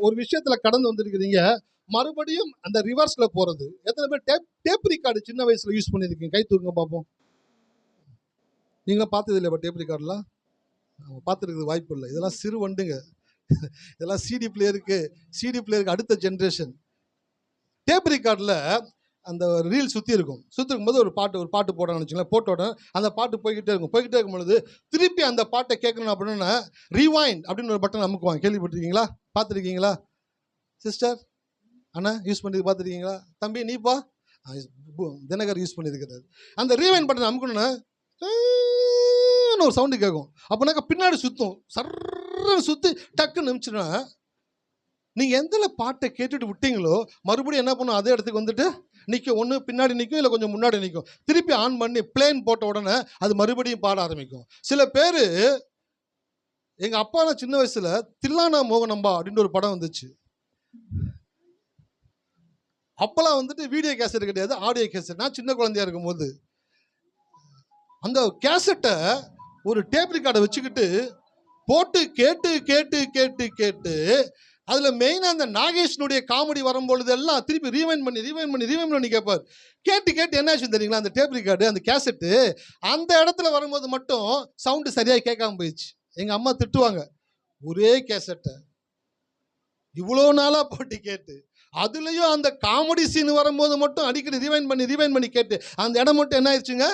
ஒரு விஷயத்துல கடந்து வந்திருக்கிறீங்க. மறுபடியும் அந்த ரிவர்ஸ்ல போறது. எத்தனை பேர் டேப் ரெக்கார்டு சின்ன வயசுல யூஸ் பண்ணியிருக்கீங்க? கை தூக்குங்க பார்ப்போம். நீங்களும் பார்த்தது இல்லையா டேப் ரெக்கார்ட்லாம்? பார்த்துருக்குறது வாய்ப்பு இல்லை. இதெல்லாம் சிறு வண்டுங்க. இதெல்லாம் சிடி பிளேயருக்கு அடுத்த ஜென்ரேஷன். டேப் ரெக்கார்டில் அந்த ரீல் சுற்றி இருக்கும் போது ஒரு பாட்டு போடணும்னு வச்சுங்களேன். போட்ட உடனே அந்த பாட்டு போய்கிட்டே இருக்கும் பொழுது திருப்பி அந்த பாட்டை கேட்கணும் அப்படின்னா ரீவைண்ட் அப்படின்னு ஒரு பட்டன் அமுக்குவாங்க. கேள்விப்பட்டிருக்கீங்களா? பார்த்துருக்கீங்களா? சிஸ்டர், அண்ணா யூஸ் பண்ணி பார்த்துருக்கீங்களா? தம்பி நீப்பா? தினகர் யூஸ் பண்ணியிருக்கிறாரு. அந்த ரீவைண்ட் பட்டன் அமுக்கணும்னா ஒரு சவுண்டு கேட்கும். அப்படின்னாக்கா பின்னாடி சுற்றும், சர்ன்னு சுற்றி டக்குன்னு நிமிச்சுன்னா நீங்கள் எந்த பாட்டை கேட்டுட்டு விட்டீங்களோ மறுபடியும் என்ன பண்ணும், அதே இடத்துக்கு வந்துட்டு நிற்கும். ஒன்று பின்னாடி நிற்கும், இல்லை கொஞ்சம் முன்னாடி நிற்கும். திருப்பி ஆன் பண்ணி பிளேன் போட்ட உடனே அது மறுபடியும் பாட ஆரம்பிக்கும். சில பேர், எங்கள் அப்பா சின்ன வயசில் தில்லானா மோகனம்பா அப்படின்ற ஒரு படம் வந்துச்சு. அப்போலாம் வந்துட்டு வீடியோ கேசட் கிடையாது, ஆடியோ கேசட். நான் சின்ன குழந்தையா இருக்கும்போது அந்த கேசட்டை ஒரு டேப் ரெக்கார்டை வச்சுக்கிட்டு போட்டு கேட்டு கேட்டு கேட்டு கேட்டு அதில் மெயினாக அந்த நாகேஷனுடைய காமெடி வரும்பொழுது எல்லாம் திருப்பி ரீவைண்ட் பண்ணி கேட்பார். கேட்டு கேட்டு என்ன ஆச்சு தெரியுங்களா? அந்த டேப் ரெக்கார்டு, அந்த கேசட்டு அந்த இடத்துல வரும்போது மட்டும் சவுண்டு சரியாக கேட்காம போயிடுச்சு. எங்கள் அம்மா திட்டுவாங்க, ஒரே கேசட்டை இவ்வளோ நாளாக போட்டு கேட்டு அதுலேயும் அந்த காமெடி சீன் வரும்போது மட்டும் அடிக்கடி ரீவைண்ட் பண்ணி கேட்டு அந்த இடம் மட்டும் என்ன ஆயிடுச்சுங்க,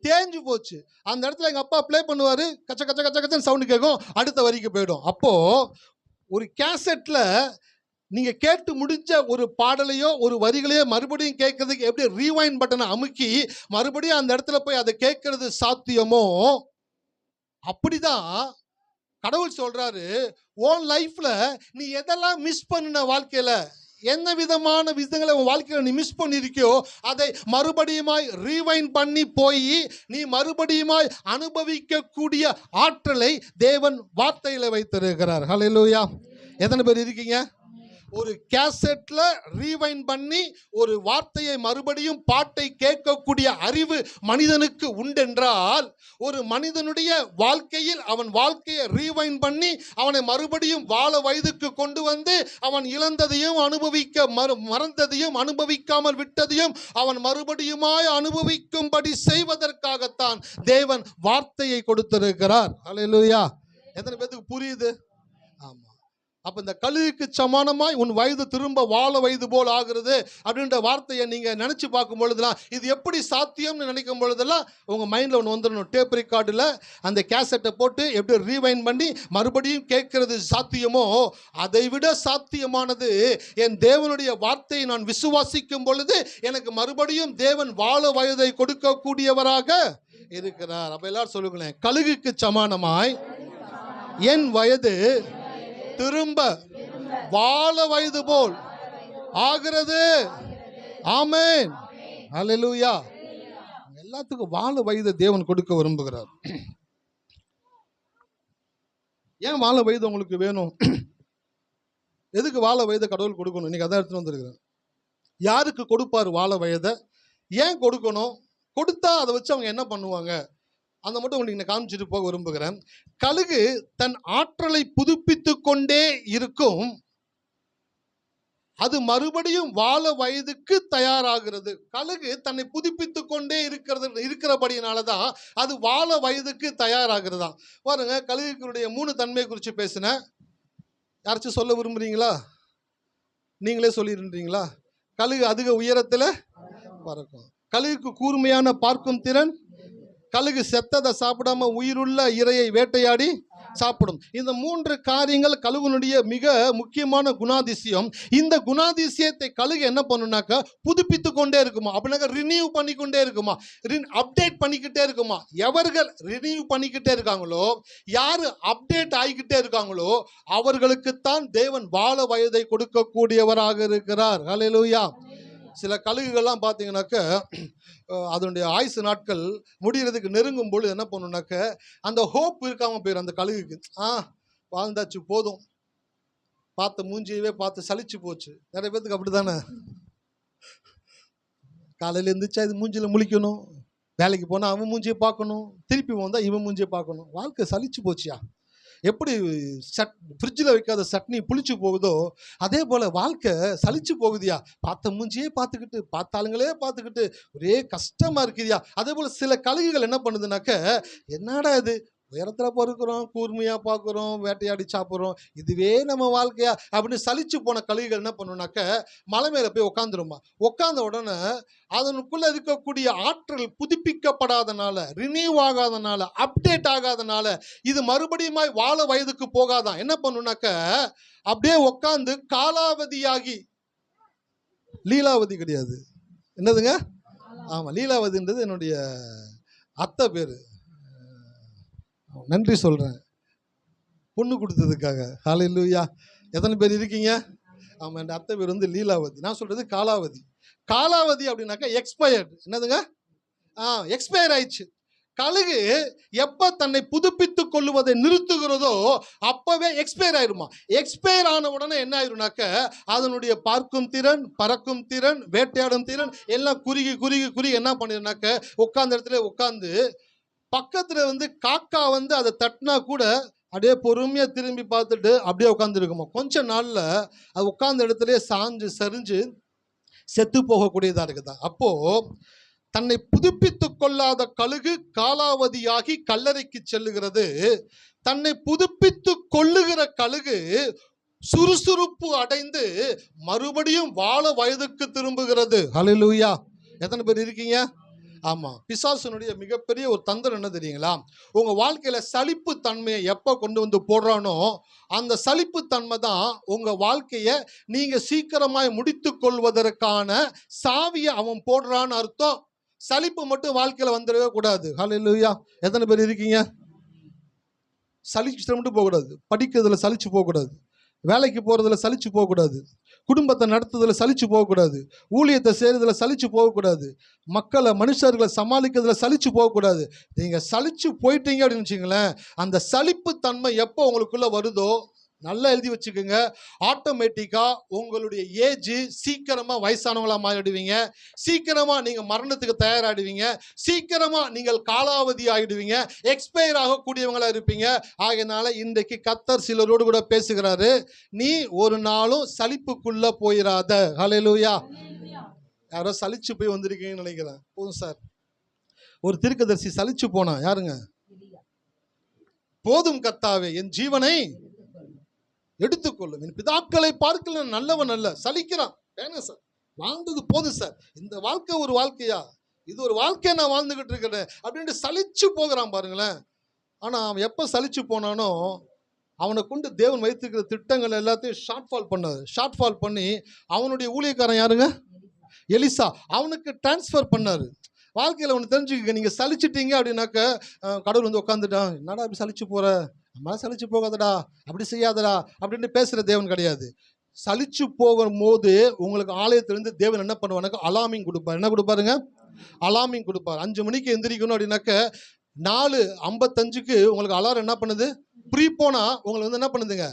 தேஞ்சு போச்சு. அந்த இடத்துல எங்கள் அப்பா ப்ளே பண்ணுவார், கச்ச கச்ச கச்ச கச்சன்னு சவுண்டு கேட்கும், அடுத்த வரிக்கு போயிடும். அப்போது ஒரு கேசட்டில் நீங்கள் கேட்டு முடிஞ்ச ஒரு பாடலையோ ஒரு வரிகளையோ மறுபடியும் கேட்கறதுக்கு எப்படி ரீவைண்ட் பட்டனை அமுக்கி மறுபடியும் அந்த இடத்துல போய் அதை கேட்கறது சாத்தியமோ, அப்படிதான் கடவுள் சொல்றாரு, உன் லைஃப்ல நீ எதெல்லாம் மிஸ் பண்ணின, வாழ்க்கையில என்ன விதமான விஷயங்களை உன் வாழ்க்கையில நீ மிஸ் பண்ணிருக்கியோ அதை மறுபடியுமாய் ரீவைண்ட் பண்ணி போய் நீ மறுபடியுமாய் அனுபவிக்கக்கூடிய ஆற்றலை தேவன் வார்த்தையில வைத்திருக்கிறார். ஹல்லேலூயா. எத்தனை பேர் இருக்கீங்க? ஒரு கேசட்ல ரீவைண்ட் பண்ணி ஒரு வார்த்தையை மறுபடியும் பாட்டை கேட்கக்கூடிய அறிவு மனிதனுக்கு உண்டென்றால், ஒரு மனிதனுடைய வாழ்க்கையில் அவன் வாழ்க்கையை ரீவைண்ட் பண்ணி அவனை மறுபடியும் வாழ வயதுக்கு கொண்டு வந்து அவன் இழந்ததையும் அனுபவிக்க மறந்ததையும் அனுபவிக்காமல் விட்டதையும் அவன் மறுபடியுமாய் அனுபவிக்கும்படி செய்வதற்காகத்தான் தேவன் வார்த்தையை கொடுத்திருக்கிறார். அல்லேலூயா. எத்தனை பேருக்கு புரியுது? ஆமா. அப்போ இந்த கழுகுக்கு சமானமாய் உன் வயது திரும்ப வாழ வயது போல் ஆகிறது அப்படின்ற வார்த்தையை நீங்கள் நினச்சி பார்க்கும் பொழுதுலாம், இது எப்படி சாத்தியம்னு நினைக்கும் பொழுதெல்லாம் உங்கள் மைண்டில் ஒன்று வந்துடணும். டேப் ரெக்கார்டில் அந்த கேசட்டை போட்டு எப்படி ரீவைண்ட் பண்ணி மறுபடியும் கேட்கறது சாத்தியமோ அதை விட சாத்தியமானது என் தேவனுடைய வார்த்தையை நான் விசுவாசிக்கும் பொழுது எனக்கு மறுபடியும் தேவன் வாழ வயதை கொடுக்கக்கூடியவராக இருக்கிறார். அப்போ எல்லாரும் சொல்லுங்களேன், கழுகுக்கு சமானமாய் என் வயது திரும்ப வாழ வயது போல் ஆகிறது. ஆமென். அல்லேலூயா. எல்லாத்துக்கும் வாழ வயது தேவன் கொடுக்க விரும்புகிறார். ஏன் வாழ வயது உங்களுக்கு வேணும்? எதுக்கு வாழ வயதை கடவுள் கொடுக்கணும்? இன்னைக்கு அதான் எடுத்துட்டு வந்திருக்கிறேன். யாருக்கு கொடுப்பார் வாழ வயதை? ஏன் கொடுக்கணும்? கொடுத்தா அதை வச்சு அவங்க என்ன பண்ணுவாங்க? அந்த மட்டும் உங்களுக்கு நான் காமிச்சிட்டு போக விரும்புகிறேன். கழுகு தன் ஆற்றலை புதுப்பித்து கொண்டே இருக்கும். அது மறுபடியும் வாழ வயதுக்கு தயாராகிறது. கழுகு தன்னை புதுப்பித்து கொண்டே இருக்கிறபடியினாலதான் அது வாழ வயதுக்கு தயாராகிறதா. பாருங்க, கழுகுடைய 3 தன்மையை குறித்து பேசினேன். யாராச்சும் சொல்ல விரும்புறீங்களா? நீங்களே சொல்லிடுறீங்களா? கழுகு அதிக உயரத்தில் பறக்கும். கழுகுக்கு கூர்மையான பார்க்கும் திறன். கழுகு செத்ததை சாப்பிடாம உயிருள்ள இரையை வேட்டையாடி சாப்பிடும். இந்த 3 காரியங்கள் கழுகுனுடைய மிக முக்கியமான குணாதிசயம். இந்த குணாதிசயத்தை கழுகு என்ன பண்ணுனாக்கா புதுப்பித்து கொண்டே இருக்குமா, அப்படின்னாக்கா ரினியூ பண்ணிக்கொண்டே இருக்குமா, அப்டேட் பண்ணிக்கிட்டே இருக்குமா. எவர்கள் ரினியூ பண்ணிக்கிட்டே இருக்காங்களோ, யாரு அப்டேட் ஆகிக்கிட்டே இருக்காங்களோ அவர்களுக்குத்தான் தேவன் வாழ வயதை கொடுக்கக்கூடியவராக இருக்கிறார். ஹல்லேலூயா. சில கழுகுகள்லாம் பார்த்தீங்கன்னாக்க அதனுடைய ஆயுசு நாட்கள் முடிகிறதுக்கு நெருங்கும் பொழுது என்ன பண்ணுனாக்க அந்த ஹோப் இருக்காம போயிடும் அந்த கழுகுக்கு. வாழ்ந்தாச்சு போதும், பார்த்த மூஞ்சியவே பார்த்து சலிச்சு போச்சு. நிறைய பேருக்கு அப்படி தானே. காலையில் இருந்துச்சா இது மூஞ்சியில் முழிக்கணும், வேலைக்கு போனால் அவன் மூஞ்சியை பார்க்கணும், திருப்பி வந்தால் இவன் மூஞ்சியை பார்க்கணும், வாழ்க்கை சலிச்சு போச்சியா. எப்படி ஃப்ரிட்ஜில் வைக்காத சட்னி புளிச்சு போகுதோ அதே போல் வாழ்க்கை சலிச்சு போகுதியா. பார்த்த மூஞ்சியே பார்த்துக்கிட்டு பார்த்தாளுங்களே பார்த்துக்கிட்டு ஒரே கஷ்டமாக இருக்குதியா. அதே போல் சில கழுகுகள் என்ன பண்ணுதுனாக்க, என்னடா இது உயரத்தில் பொறுக்கிறோம், கூர்மையாக பார்க்குறோம், வேட்டையாடி சாப்பிட்றோம், இதுவே நம்ம வாழ்க்கையா அப்படின்னு சலிச்சு போன கழுகுகள் என்ன பண்ணுனாக்க மலை மேலே போய் உட்காந்துருமா. உட்காந்த உடனே அதனுக்குள்ளே இருக்கக்கூடிய ஆற்றல் புதுப்பிக்கப்படாதனால, ரினியூவ் ஆகாதனால, அப்டேட் ஆகாதனால இது மறுபடியும் வாழ வயதுக்கு போகாதான். என்ன பண்ணுனாக்க அப்படியே உட்காந்து காலாவதியாகி, லீலாவதி கிடையாது, என்னதுங்க, ஆமாம் லீலாவதின்றது என்னுடைய அத்தை பேர், நன்றி சொல்கிறேன் பொண்ணு கொடுத்ததுக்காக. ஹல்லேலூயா. எத்தனை பேர் இருக்கீங்க? ஆமாம், என் அத்தை பேர் வந்து லீலாவதி, நான் சொல்கிறது காலாவதி. காலாவதி அப்படின்னாக்கா எக்ஸ்பயர்டு, என்னதுங்க, எக்ஸ்பயர் ஆயிடுச்சு. கழுகு எப்போ தன்னை புதுப்பித்து கொள்ளுவதை நிறுத்துகிறதோ அப்போவே எக்ஸ்பயர் ஆயிடுமா. எக்ஸ்பயர் ஆன உடனே என்ன ஆயிரும்னாக்க அதனுடைய பார்க்கும் திறன், பறக்கும் திறன், வேட்டையாடும் திறன் எல்லாம் குறுகி குறுகி குறுகி என்ன பண்ணிடுனாக்க உட்கார்ந்த இடத்துல உட்காந்து பக்கத்தில் வந்து காக்கா வந்து அதை தட்டினா கூட அப்படியே பொறுமையாக திரும்பி பார்த்துட்டு அப்படியே உட்காந்துருக்குமா. கொஞ்ச நாளில் அது உட்கார்ந்த இடத்துல சாஞ்சு சரிஞ்சு செத்து போகக்கூடியதாக இருக்குதா. அப்போது தன்னை புதுப்பித்து கொள்ளாத கழுகு காலாவதியாகி கல்லறைக்கு செல்லுகிறது. தன்னை புதுப்பித்து கொள்ளுகிற கழுகு சுறுசுறுப்பு அடைந்து மறுபடியும் வாழ வயதுக்கு திரும்புகிறது. ஹல்லேலூயா. எத்தனை பேர் இருக்கீங்க? ஆமாம், பிசாசுனுடைய மிகப்பெரிய ஒரு தந்திரம் என்ன தெரியுங்களா, உங்கள் வாழ்க்கையில் சலிப்பு தன்மையை எப்போ கொண்டு வந்து போடுறானோ அந்த சலிப்பு தன்மை தான் உங்கள் வாழ்க்கையை நீங்கள் சீக்கிரமாய் முடித்து கொள்வதற்கான சாவியை அவன் போடுறான்னு அர்த்தம். சலிப்பு மட்டும் வாழ்க்கையில் வந்துடவே கூடாது. ஹல்லேலூயா. எத்தனை பேர் இருக்கீங்க? சலிச்சு மட்டும் போகக்கூடாது, படிக்கிறதுல சலிச்சு போகக்கூடாது, வேலைக்கு போகிறதுல சலிச்சு போகக்கூடாது, குடும்பத்தை நடத்துறதுல சலிச்சு போகக்கூடாது, ஊழியத்தை செய்கிறதுல சலிச்சு போகக்கூடாது, மக்களை மனுஷர்களை சமாளிக்கிறதுல சலிச்சு போகக்கூடாது. நீங்கள் சலிச்சு போயிட்டீங்க அப்படின்னு வச்சுங்களேன், அந்த சலிப்பு தன்மை எப்போ உங்களுக்குள்ளே வருதோ நல்லா எழுதி வச்சுக்கோங்க, ஆட்டோமேட்டிக்காக உங்களுடைய ஏஜ் சீக்கிரமாக வயசானவங்களாக மாறிடுவீங்க, சீக்கிரமாக நீங்கள் மரணத்துக்கு தயாராகிடுவீங்க, சீக்கிரமாக நீங்கள் காலாவதி ஆகிடுவீங்க, எக்ஸ்பயர் ஆகக்கூடியவங்களாக இருப்பீங்க. ஆகையினால இன்றைக்கு கர்த்தர் சிலரோடு கூட பேசுகிறாரு, நீ ஒரு நாளும் சலிப்புக்குள்ளே போயிடாத. ஹல்லேலூயா. யாரோ சலிச்சு போய் வந்திருக்கீங்கன்னு நினைக்கிறேன். போதும் சார். ஒரு தீர்க்கதரிசி சலிச்சு போனா யாருங்க? போதும் கர்த்தாவே, என் ஜீவனை எடுத்துக்கொள்ளும், என் பிதாக்களை பார்க்கல நல்லவன் அல்ல. சலிக்கிறான், வேணாம் சார், வாழ்ந்தது போதும் சார், இந்த வாழ்க்கை ஒரு வாழ்க்கையா, இது ஒரு வாழ்க்கையை நான் வாழ்ந்துகிட்டு இருக்கிறேன் அப்படின்ட்டு சலிச்சு போகிறான் பாருங்களேன். ஆனால் அவன் எப்போ சலிச்சு போனானோ அவனை கொண்டு தேவன் வைத்திருக்கிற திட்டங்கள் எல்லாத்தையும் ஷார்ட் ஃபால் பண்ணி அவனுடைய ஊழியக்காரன் யாருங்க? எலிசா. அவனுக்கு டிரான்ஸ்ஃபர் பண்ணார். வாழ்க்கையில் ஒன்று தெரிஞ்சுக்க, நீங்கள் சலிச்சிட்டீங்க அப்படின்னாக்க கடவுள் வந்து உட்காந்துட்டான், என்னடா அப்படி சலிச்சு போகிற, நம்மளா சலிச்சு போகாதடா, அப்படி செய்யாதடா அப்படின்னு பேசுகிற தேவன் கிடையாது. சலிச்சு போகும்போது உங்களுக்கு ஆலயத்திலேருந்து தேவன் என்ன பண்ணுவானாக்க அலாமிங் கொடுப்பார். என்ன கொடுப்பாருங்க? அலாமிங் கொடுப்பார். 5 மணிக்கு எந்திரிக்கணும் அப்படின்னாக்க 4:55க்கு உங்களுக்கு அலாரம் என்ன பண்ணுது, ப்ரீபோனா உங்களை வந்து என்ன பண்ணுதுங்க,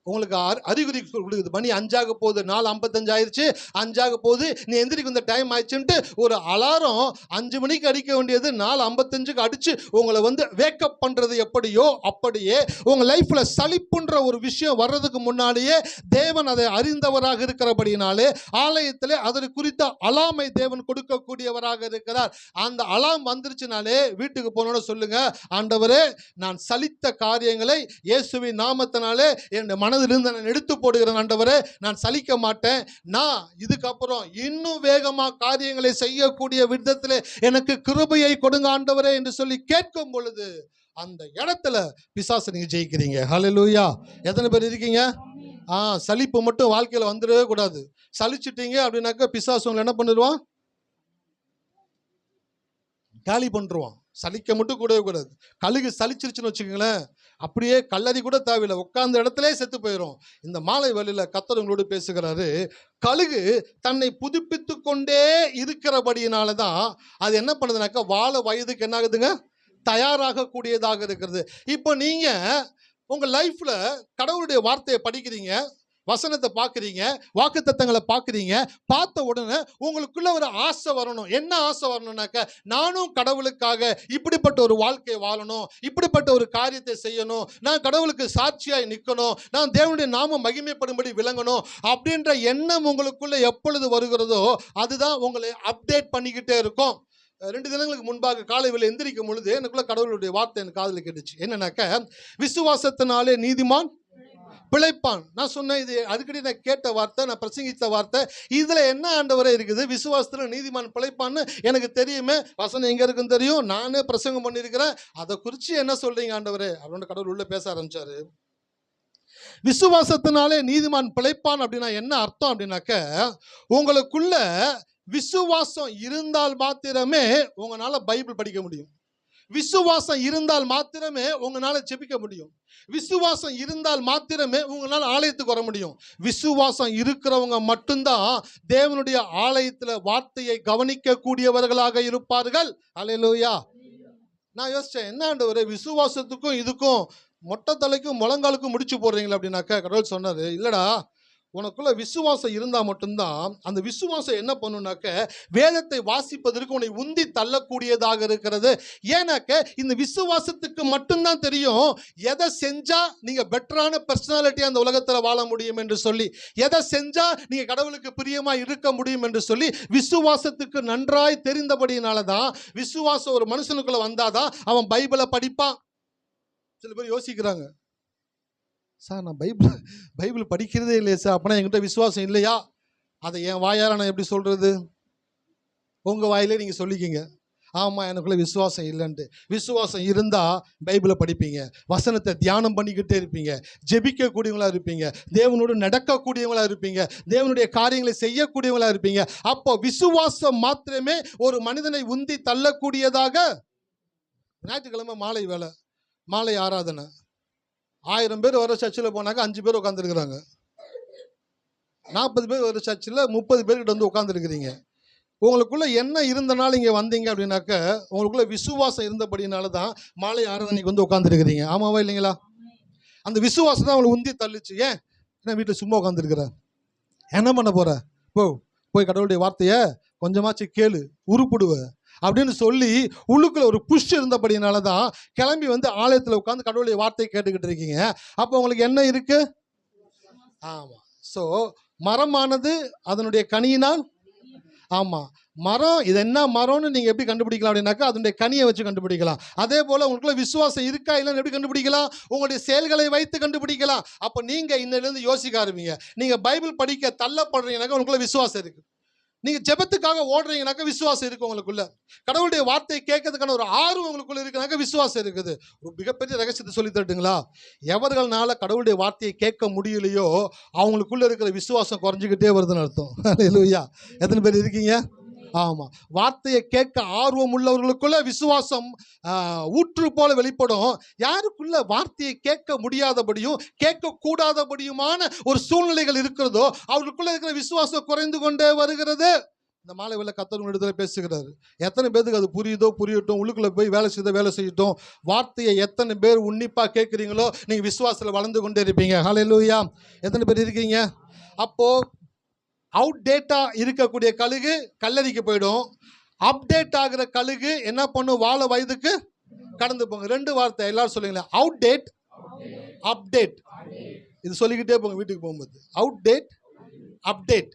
உங்களுக்கு அறிகுறி கொடுக்குது, மணி 5 போகுது, 4:55 ஆயிடுச்சு, 5 போகுது, நீ எந்திரிக்கு இந்த டைம் ஆயிடுச்சுன்ட்டு ஒரு அலாரம் 5 மணிக்கு அடிக்க வேண்டியது 4:55க்கு அடித்து உங்களை வந்து வேக்கப் பண்ணுறது எப்படியோ அப்படியே உங்கள் லைஃப்பில் சலிப்புன்ற ஒரு விஷயம் வர்றதுக்கு முன்னாடியே தேவன் அதை அறிந்தவராக இருக்கிறபடினாலே ஆலயத்தில் அதற்கு குறித்த அலாமை தேவன் கொடுக்கக்கூடியவராக இருக்கிறார். அந்த அலாம் வந்துருச்சுனாலே வீட்டுக்கு போனோட சொல்லுங்க, ஆண்டவரே நான் சலித்த காரியங்களை இயேசுவின் நாமத்தினாலே என் மனதிலிருந்து நான் எடுத்து போடுகிறேன். ஆண்டவரே நான் சலிக்க மாட்டேன், நான் இதுக்கப்புறம் இன்னும் வேகமாக காரியங்களை செய்யக்கூடிய விதத்தில் எனக்கு கிருபையை கொடுங்க ஆண்டவரே என்று சொல்லி கேட்கும் பொழுது அந்த இடத்துல பிசாசை நீங்க ஜெயிக்கிறீங்க. ஹல்லேலூயா. எத்தனை பேர் இருக்கீங்க? சலிப்பு மட்டும் வாழ்க்கையில் வந்துடவே கூடாது. சலிச்சிட்டீங்க அப்படின்னாக்க பிசாசு உங்களை என்ன பண்ணிடுவான், காலி பண்ணுவான். சலிக்க மட்டும் கூடவே கூடாது. கழுகு சலிச்சிருச்சுன்னு வச்சுக்கோங்களேன், அப்படியே கல்லறி கூட தேவையில்லை, உட்கார்ந்த இடத்துல செத்து போயிடும். இந்த மாலை வேளையில் கர்த்தர் உங்களோடு பேசுகிறாரு. கழுகு தன்னை புதுப்பித்து கொண்டே இருக்கிறபடியினால தான் அது என்ன பண்ணுதுனாக்கா வாழ வயதுக்கு என்ன ஆகுதுங்க, தயாராக கூடியதாக இருக்கிறது. இப்போ நீங்கள் உங்கள் லைஃப்பில் கடவுளுடைய வார்த்தையை படிக்கிறீங்க, வசனத்தை பார்க்குறீங்க, வாக்குத்தத்தங்களை பார்க்குறீங்க. பார்த்த உடனே உங்களுக்குள்ள ஒரு ஆசை வரணும். என்ன ஆசை வரணும்னாக்க, நானும் கடவுளுக்காக இப்படிப்பட்ட ஒரு வாழ்க்கையை வாழணும், இப்படிப்பட்ட ஒரு காரியத்தை செய்யணும், நான் கடவுளுக்கு சாட்சியாய் நிற்கணும், நான் தேவனுடைய நாமம் மகிமைப்படும்படி விளங்கணும் அப்படின்ற எண்ணம் உங்களுக்குள்ள எப்பொழுது வருகிறதோ அதுதான் உங்களை அப்டேட் பண்ணிக்கிட்டே இருக்கும். 2 தினங்களுக்கு முன்பாக காலை வேளை எந்திரிக்கும் பொழுது எனக்குள்ள கடவுளுடைய வார்த்தை எனக்கு காதில் கேட்டுச்சு. என்னன்னாக்க, விசுவாசத்தினாலே நீதிமான் பிழைப்பான். நான் சொன்னேன், இது அடிக்கடி நான் கேட்ட வார்த்தை, நான் பிரசங்கித்த வார்த்தை. இதுல என்ன ஆண்டவரே இருக்குது? விசுவாசத்துல நீதிமான் பிழைப்பான்னு எனக்கு தெரியுமே, வசனம் எங்க இருக்குன்னு தெரியும், நானே பிரசங்கம் பண்ணியிருக்கிறேன், அதை குறித்து என்ன சொல்றீங்க ஆண்டவரே அப்படின்னு கடவுள் உள்ள பேச ஆரம்பிச்சாரு. விசுவாசத்தினாலே நீதிமான் பிழைப்பான் அப்படின்னா என்ன அர்த்தம் அப்படின்னாக்க, உங்களுக்குள்ள விசுவாசம் இருந்தால் மாத்திரமே உங்களால பைபிள் படிக்க முடியும். விசுவாசம் இருந்தால் மாத்திரமே உங்களால ஜெபிக்க முடியும். விசுவாசம் இருந்தால் மாத்திரமே உங்களால் ஆலயத்துக்கு வர முடியும். விசுவாசம் இருக்கிறவங்க மட்டும்தான் தேவனுடைய ஆலயத்துல வார்த்தையை கவனிக்க கூடியவர்களாக இருப்பார்கள். அல்லேலூயா. நான் யோசிச்சேன், என்ன ஆண்டவரே விசுவாசத்துக்கும் இதுக்கும் மொட்டை தலைக்கும் முழங்காலுக்கும் முடிச்சு போடுறீங்களா அப்படின்னாக்க, கடவுள் சொன்னாரு, இல்லடா, உனக்குள்ள விசுவாசம் இருந்தா மட்டும்தான் அந்த விசுவாசம் என்ன பண்ணுனாக்க, வேதத்தை வாசிப்பதற்கு உன்னை உந்தி தள்ளக்கூடியதாக இருக்கிறது. ஏன்னாக்க இந்த விசுவாசத்துக்கு மட்டும்தான் தெரியும் எதை செஞ்சா நீங்க பெட்டரான பர்சனாலிட்டி அந்த உலகத்துல வாழ முடியும் என்று சொல்லி, எதை செஞ்சா நீங்க கடவுளுக்கு பிரியமா இருக்க முடியும் என்று சொல்லி விசுவாசத்துக்கு நன்றாய் தெரிந்தபடியினாலதான் விசுவாசம் ஒரு மனுஷனுக்குள்ள வந்தாதான் அவன் பைபிளை படிப்பான். சில பேர் யோசிக்கிறாங்க, சார் நான் பைபிள் படிக்கிறதே இல்லையா சார், அப்படின்னா என்கிட்ட விசுவாசம் இல்லையா? அதை என் வாயார நான் எப்படி சொல்றது? உங்க வாயிலே நீங்க சொல்லிக்கிங்க, ஆமா எனக்குள்ள விசுவாசம் இல்லைன்ட்டு. விசுவாசம் இருந்தா பைபிளை படிப்பீங்க, வசனத்தை தியானம் பண்ணிக்கிட்டே இருப்பீங்க, ஜெபிக்க கூடியவங்களா இருப்பீங்க, தேவனோடு நடக்கக்கூடியவங்களா இருப்பீங்க, தேவனுடைய காரியங்களை செய்யக்கூடியவங்களா இருப்பீங்க. அப்போ விசுவாசம் மாத்திரமே ஒரு மனிதனை உந்தி தள்ளக்கூடியதாக. ஞாயிற்றுக்கிழமை மாலை வேலை, மாலை ஆராதனை, 1000 பேர் வர சர்ச்சில் போனாக்க 5 பேர் உட்காந்துருக்குறாங்க. 40 பேர் வர சர்ச்சில் 30 பேர்கிட்ட வந்து உட்காந்துருக்கிறீங்க. உங்களுக்குள்ள என்ன இருந்தனால இங்கே வந்தீங்க அப்படின்னாக்க, உங்களுக்குள்ள விசுவாசம் இருந்தபடினால தான் மாலை ஆராதனைக்கு வந்து உட்காந்துருக்கிறீங்க. ஆமாவா இல்லைங்களா? அந்த விசுவாசம் தான் அவங்களை உந்தி தள்ளிச்சு. ஏன் என்ன வீட்டில் சும்மா உட்காந்துருக்குற, என்ன பண்ண போற, போய் கடவுளுடைய வார்த்தையை கொஞ்சமாச்சு கேளு, உருப்பிடுவ அப்படின்னு சொல்லி உள்ளுக்குள்ள ஒரு புஷ் இருந்தபடினால தான் கிளம்பி வந்து ஆலயத்தில் உட்காந்து கடவுளுடைய வார்த்தையை கேட்டுக்கிட்டு இருக்கீங்க. அப்போ உங்களுக்கு என்ன இருக்கு? ஆமா. ஸோ மரமானது அதனுடைய கனியினால், ஆமா மரம், இது என்ன மரம்னு நீங்க எப்படி கண்டுபிடிக்கலாம் அப்படின்னாக்கா, அதனுடைய கனியை வச்சு கண்டுபிடிக்கலாம். அதே போல உங்களுக்குள்ள விசுவாசம் இருக்கா இல்லைன்னு எப்படி கண்டுபிடிக்கலாம்? உங்களுடைய செயல்களை வைத்து கண்டுபிடிக்கலாம். அப்போ நீங்க இன்னிலிருந்து யோசிக்க ஆரம்பிங்க. நீங்க பைபிள் படிக்க தள்ளப்படுறீங்கன்னாக்கா உங்களுக்குள்ள விசுவாசம் இருக்கு. நீங்க ஜெபத்துக்காக ஓடுறீங்கனாக்க விசுவாசம் இருக்கு உங்களுக்குள்ள. கடவுளுடைய வார்த்தையை கேட்கறதுக்கான ஒரு ஆர்வம் உங்களுக்குள்ள இருக்குனாக்க விசுவாசம் இருக்குது. ஒரு மிகப்பெரிய ரகசியத்தை சொல்லி தரட்டுங்களா? எவர்களால கடவுளுடைய வார்த்தையை கேட்க முடியலையோ அவங்களுக்குள்ள இருக்கிற விசுவாசம் குறைஞ்சிக்கிட்டே வருதுன்னு அர்த்தம். அல்லேலூயா. எத்தனை பேர் இருக்கீங்க? ஆமா. வார்த்தையை கேட்க ஆர்வம் உள்ளவர்களுக்குள்ள விசுவாசம் ஊற்று போல வெளிப்படும். யாருக்குள்ள வார்த்தையை கேட்க முடியாதபடியும் கேட்க கூடாதபடியுமான ஒரு சூழ்நிலைகள் இருக்கிறதோ அவர்களுக்குள்ள இருக்கிற விசுவாசம் குறைந்து கொண்டே வருகிறது. இந்த மாலை வேளை கர்த்தர் இடத்துல பேசுகிறாரு. எத்தனை பேருக்கு அது புரியுதோ புரியட்டும், உள்ளுக்குள்ள போய் வேலை செய்யட்டும். வார்த்தையை எத்தனை பேர் உன்னிப்பா கேட்குறீங்களோ நீங்க விசுவாசத்துல வளர்ந்து கொண்டே இருப்பீங்க. ஹல்லேலூயா. எத்தனை பேர் இருக்கீங்க? அப்போ அவுட் டேட்டா இருக்கக்கூடிய கழுகு கல்லறிக்கு போயிடும். அப்டேட் ஆகிற கழுகு என்ன பண்ணும்? வாழ வயதுக்கு கடந்து போங்க. 2 வார்த்தை எல்லாரும் சொல்லுங்களேன், அவுட் டேட், அப்டேட். இது சொல்லிக்கிட்டே போங்க வீட்டுக்கு போகும்போது. Out date, update.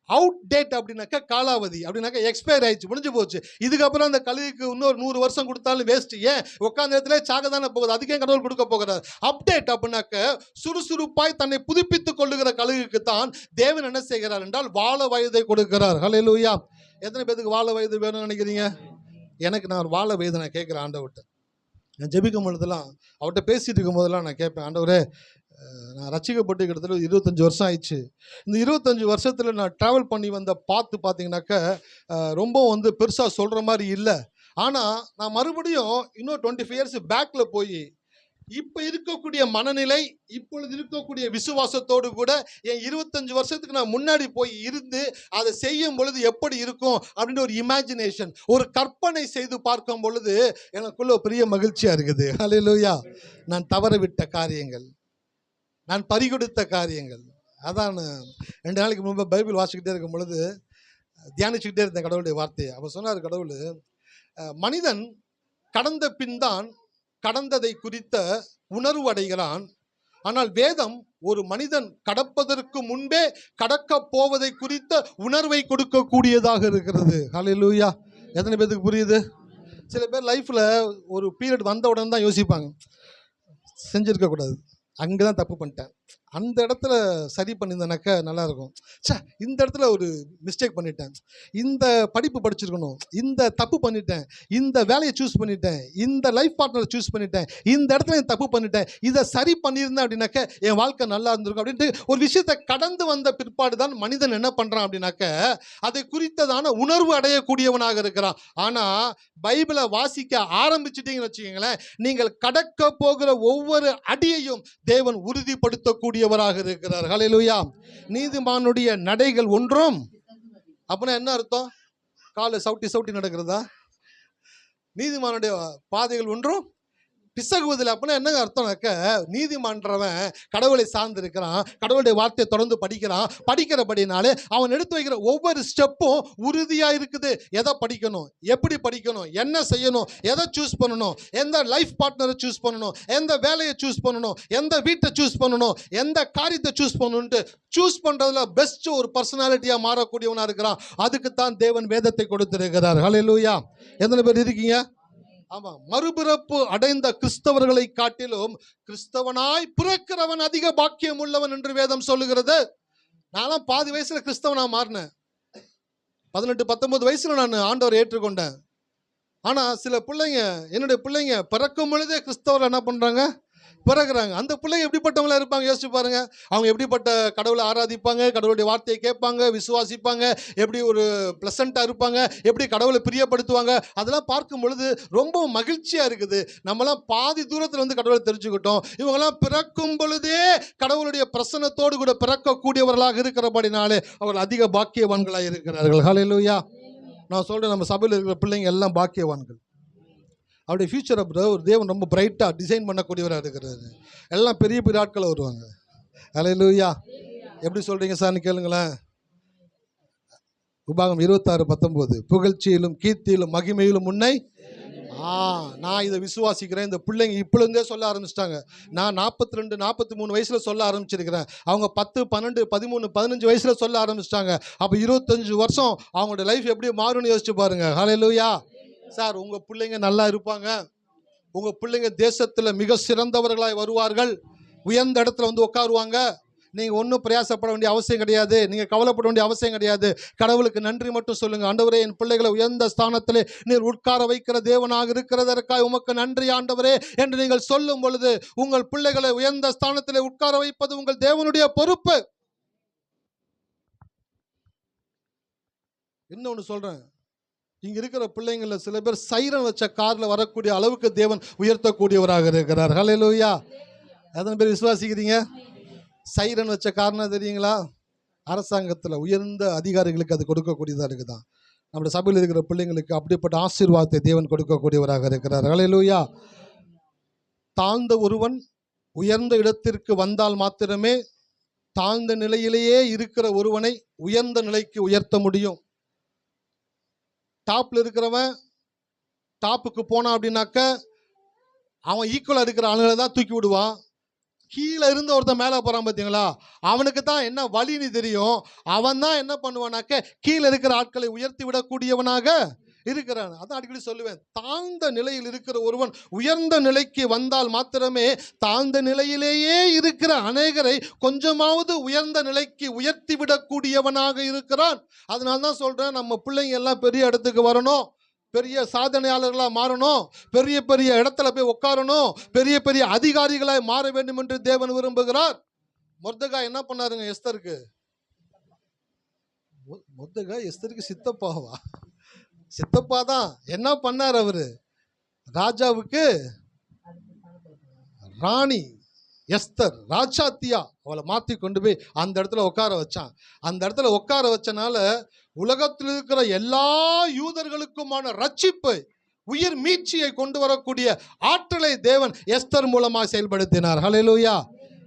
Out date அப்படின்னாக்கா காலாவதி, அப்படின்னாக்கா எக்ஸ்பயர் ஆயிடுச்சு, முடிஞ்சு போச்சு. இதுக்கப்புறம் அந்த கழுகுக்கு இன்னொரு 100 வருஷம் கொடுத்தாலும் வேஸ்ட். ஏன்? உட்காந்த இடத்துல சாக தானே போகுது, அதுக்கே கடவுள் கொடுக்க போகிறார். அப்டேட் அப்படின்னாக்க சுறுசுறுப்பாய் தன்னை புதுப்பித்துக் கொள்ளுகிற கழுகுக்கு தான் தேவன் என்ன செய்கிறார் என்றால் வாழ வயதை கொடுக்கிறார். ஹல்லேலூயா. எத்தனை பேருக்கு வாழ வயது வேணும்னு நினைக்கிறீங்க? எனக்கு நான் வாழ வயது நான் கேட்குறேன் ஆண்டவர்கிட்ட. நான் ஜெபிக்கும் பொழுதெல்லாம் அவர்கிட்ட பேசிட்டு இருக்கும் போதெல்லாம் நான் கேட்பேன், ஆண்டவரே நான் ரட்சிக்கப்பட்டு கிட்டத்தட்ட 25 வருஷம் ஆயிடுச்சு. இந்த 25 வருஷத்தில் நான் ட்ராவல் பண்ணி வந்த பார்த்தீங்கன்னாக்க ரொம்ப பெருசாக சொல்கிற மாதிரி இல்லை. ஆனால் நான் மறுபடியும் இன்னும் 25 இயர்ஸ் பேக்கில் போய் இப்போ இருக்கக்கூடிய மனநிலை, இப்பொழுது இருக்கக்கூடிய விசுவாசத்தோடு கூட என் 25 வருஷத்துக்கு நான் முன்னாடி போய் இருந்து அதை செய்யும் பொழுது எப்படி இருக்கும் அப்படின்னு ஒரு இமேஜினேஷன், ஒரு கற்பனை செய்து பார்க்கும் பொழுது எனக்குள்ள பெரிய மகிழ்ச்சியாக இருக்குது. அல்லேலூயா. நான் தவற விட்ட காரியங்கள், நான் பறிகொடுத்த காரியங்கள், அதான் 2 நாளைக்கு முன்பு பைபிள் வாசிக்கிட்டே இருக்கும் பொழுது தியானிச்சுக்கிட்டே இருந்தேன் கடவுளுடைய வார்த்தையை. அப்போ சொன்னார் கடவுள், மனிதன் கடந்த பின் தான் கடந்ததை குறித்த உணர்வு அடைகிறான். ஆனால் வேதம் ஒரு மனிதன் கடப்பதற்கு முன்பே கடக்க போவதை குறித்த உணர்வை கொடுக்கக்கூடியதாக இருக்கிறது. ஹல்லேலூயா. எத்தனை பேருக்கு புரியுது? சில பேர் லைஃப்பில் ஒரு பீரியட் வந்த உடனே தான் யோசிப்பாங்க, செஞ்சுருக்கக்கூடாது, அங்கே தான் தப்பு பண்ணிட்டேன், அந்த இடத்துல சரி பண்ணியிருந்தேனாக்கா நல்லாயிருக்கும், சே இந்த இடத்துல ஒரு மிஸ்டேக் பண்ணிட்டேன், இந்த படிப்பு படிச்சிருக்கணும், இந்த தப்பு பண்ணிட்டேன், இந்த வேலையை சூஸ் பண்ணிட்டேன், இந்த லைஃப் பார்ட்னரை சூஸ் பண்ணிட்டேன், இந்த இடத்துல தப்பு பண்ணிட்டேன், இதை சரி பண்ணியிருந்தேன் அப்படின்னாக்க என் வாழ்க்கை நல்லா இருந்திருக்கும் அப்படின்ட்டு ஒரு விஷயத்தை கடந்து வந்த பிற்பாடு தான் மனிதன் என்ன பண்ணுறான் அப்படின்னாக்க அதை குறித்ததான உணர்வு அடையக்கூடியவனாக இருக்கிறான். ஆனால் பைபிளை வாசிக்க ஆரம்பிச்சிட்டீங்கன்னு வச்சுக்கோங்களேன், நீங்கள் கடக்க போகிற ஒவ்வொரு அடியையும் தேவன் உறுதிப்படுத்தக்கூடியவராக இருக்கிறார். ஹல்லேலூயா. நீதிமானுடைய நடைகள் ஒன்றும் அப்படின்னா என்ன அர்த்தம்? காலை சவுட்டி சவுட்டி நடக்கிறதா? நீதிமானுடைய பாதைகள் ஒன்றும் பிசகுவதில் அப்படின்னா என்னங்க அர்த்தம்னாக்க, நீதிமன்றவன் கடவுளை சார்ந்து இருக்கிறான், கடவுளுடைய வார்த்தையை தொடர்ந்து படிக்கிறான், படிக்கிறபடினாலே அவன் எடுத்து வைக்கிற ஒவ்வொரு ஸ்டெப்பும் உறுதியாக இருக்குது. எதை படிக்கணும், எப்படி படிக்கணும், என்ன செய்யணும், எதை சூஸ் பண்ணணும், எந்த லைஃப் பார்ட்னரை சூஸ் பண்ணணும், எந்த வேலையை சூஸ் பண்ணணும், எந்த வீட்டை சூஸ் பண்ணணும், எந்த காரியத்தை சூஸ் பண்ணணுன்ட்டு சூஸ் பண்ணுறதுல பெஸ்ட் ஒரு பர்சனாலிட்டியாக மாறக்கூடியவனாக இருக்கிறான். அதுக்கு தான் தேவன் வேதத்தை கொடுத்திருக்கிறார். ஹல்லேலூயா. எத்தனை பேர் இருக்கீங்க? ஆமா, மறுபிறப்பு அடைந்த கிறிஸ்தவர்களை காட்டிலும் கிறிஸ்தவனாய் பிறக்கிறவன் அதிக பாக்கியம் உள்ளவன் என்று வேதம் சொல்லுகிறது. நான்லாம் பாதி வயசுல கிறிஸ்தவனா மாறினேன். 18-19 வயசுல நான் ஆண்டவரை ஏற்றுக்கொண்டேன். ஆனா சில பிள்ளைங்க, என்னுடைய பிள்ளைங்க பிறக்கும் பொழுதே கிறிஸ்தவர் என்ன பண்றாங்க, பிறகுறாங்க. அந்த பிள்ளைங்க எப்படிப்பட்டவங்களா இருப்பாங்க யோசிச்சு பாருங்க. அவங்க எப்படிப்பட்ட கடவுளை ஆராதிப்பாங்க, கடவுளுடைய வார்த்தையை கேட்பாங்க, விசுவாசிப்பாங்க, எப்படி ஒரு பிளசண்டா இருப்பாங்க, எப்படி கடவுளை பிரியப்படுத்துவாங்க. அதெல்லாம் பார்க்கும் பொழுது ரொம்ப மகிழ்ச்சியா இருக்குது. நம்மளாம் பாதி தூரத்தில் வந்து கடவுளை தெரிஞ்சுக்கிட்டோம். இவங்கெல்லாம் பிறக்கும் பொழுதே கடவுளுடைய பிரசன்னத்தோடு கூட பிறக்கக்கூடியவர்களாக இருக்கிறபடினாலே அவர்கள் அதிக பாக்கியவான்களாக இருக்கிறார்கள். ஹல்லேலூயா. நான் சொல்றேன், நம்ம சபையில் இருக்கிற பிள்ளைங்க எல்லாம் பாக்கியவான்கள். அவருடைய ஃபியூச்சரை ஒரு தேவன் ரொம்ப பிரைட்டாக டிசைன் பண்ணக்கூடியவராக இருக்கிறாரு. எல்லாம் பெரிய பெரிய ஆட்களை வருவாங்க. ஹல்லேலூயா. எப்படி சொல்கிறீங்க சார்னு கேளுங்களேன். உபாகம் 26:19 புகழ்ச்சியிலும் கீர்த்தியிலும் மகிமையிலும் உன்னை நான் இதை விசுவாசிக்கிறேன். இந்த பிள்ளைங்க இப்பொழுதே சொல்ல ஆரம்பிச்சிட்டாங்க. நான் 42, 43 வயசில் சொல்ல ஆரம்பிச்சிருக்கிறேன். அவங்க 10, 12, 13, 15 வயசில் சொல்ல ஆரம்பிச்சிட்டாங்க. அப்போ 25 வருஷம் அவங்களோட லைஃப் எப்படி மாறும்னு யோசிச்சு பாருங்க. ஹல்லேலூயா. சார், உங்கள் பிள்ளைங்க நல்லா இருப்பாங்க. உங்கள் பிள்ளைங்க தேசத்தில் மிக சிறந்தவர்களாய் வருவார்கள். உயர்ந்த இடத்துல வந்து உட்காருவாங்க. நீங்கள் ஒன்றும் பிரயாசப்பட வேண்டிய அவசியம் கிடையாது. நீங்கள் கவலைப்பட வேண்டிய அவசியம் கிடையாது. கடவுளுக்கு நன்றி மட்டும் சொல்லுங்கள். ஆண்டவரே, என் பிள்ளைகளை உயர்ந்த ஸ்தானத்திலே நீர் உட்கார வைக்கிற தேவனாக இருக்கிறதற்காக உமக்கு நன்றி ஆண்டவரே என்று நீங்கள் சொல்லும் பொழுது உங்கள் பிள்ளைகளை உயர்ந்த ஸ்தானத்திலே உட்கார வைப்பது உங்கள் தேவனுடைய பொறுப்பு. இன்னொன்று சொல்கிறேன், இங்க இருக்கிற பிள்ளைங்கள சில பேர் சைரன் வச்ச கார்ல வரக்கூடிய அளவுக்கு தேவன் உயர்த்தக்கூடியவராக இருக்கிறார். ஹல்லேலூயா. எத்தனை பேர் விசுவாசிக்கிறீங்க? சைரன் வச்ச காரணம் தெரியுங்களா? அரசாங்கத்தில் உயர்ந்த அதிகாரிகளுக்கு அது கொடுக்கக்கூடியதாக இருக்குதான். நம்முடைய சபையில் இருக்கிற பிள்ளைங்களுக்கு அப்படிப்பட்ட ஆசீர்வாதத்தை தேவன் கொடுக்கக்கூடியவராக இருக்கிறார். ஹல்லேலூயா. தாழ்ந்த ஒருவன் உயர்ந்த இடத்திற்கு வந்தால் மாத்திரமே தாழ்ந்த நிலையிலேயே இருக்கிற ஒருவனை உயர்ந்த நிலைக்கு உயர்த்த முடியும். டாப்ல இருக்கிறவன் டாப்புக்கு போனான் அப்படின்னாக்க அவன் ஈக்குவலாக இருக்கிற ஆளுங்களை தான் தூக்கி விடுவான். கீழே இருந்து ஒருத்தன் மேலே போகிறான் பார்த்தீங்களா, அவனுக்கு தான் என்ன வழின்னு தெரியும். அவன் தான் என்ன பண்ணுவானாக்க கீழே இருக்கிற ஆட்களை உயர்த்தி விடக்கூடியவனாக இருக்கிறான். அதான் அடிக்கடி சொல்லுவேன், தாழ்ந்த நிலையில் இருக்கிற ஒருவன் உயர்ந்த நிலைக்கு வந்தால் மாத்திரமே தாழ்ந்த நிலையிலேயே இருக்கிற அநேகரை கொஞ்சமாவது உயர்ந்த நிலைக்கு உயர்த்தி விடக்கூடியவனாக இருக்கிறான். அதனால தான் சொல்றேன், நம்ம பிள்ளைங்க எல்லாம் பெரிய இடத்துக்கு வரணும், பெரிய சாதனையாளர்களாக மாறணும், பெரிய பெரிய இடத்துல போய் உட்காரணும், பெரிய பெரிய அதிகாரிகளாய் மாற வேண்டும் என்று தேவன் விரும்புகிறார். மொர்தெகாய் என்ன பண்ணாருங்க எஸ்தருக்கு? மொர்தெகாய் எஸ்தருக்கு சித்தப்பாவா? சித்தப்பா தான். என்ன பண்ணார் அவரு? ராஜாவுக்கு ராணி எஸ்தர் ராஜாத்தியா அவளை மாற்றி கொண்டு போய் அந்த இடத்துல உட்கார வச்சான். அந்த இடத்துல உட்கார வச்சனால உலகத்தில் இருக்கிற எல்லா யூதர்களுக்குமான ரட்சிப்பை, உயிர் மீட்சியை கொண்டு வரக்கூடிய ஆற்றலை தேவன் எஸ்தர் மூலமாக செயல்படுத்தினார். ஹல்லேலூயா.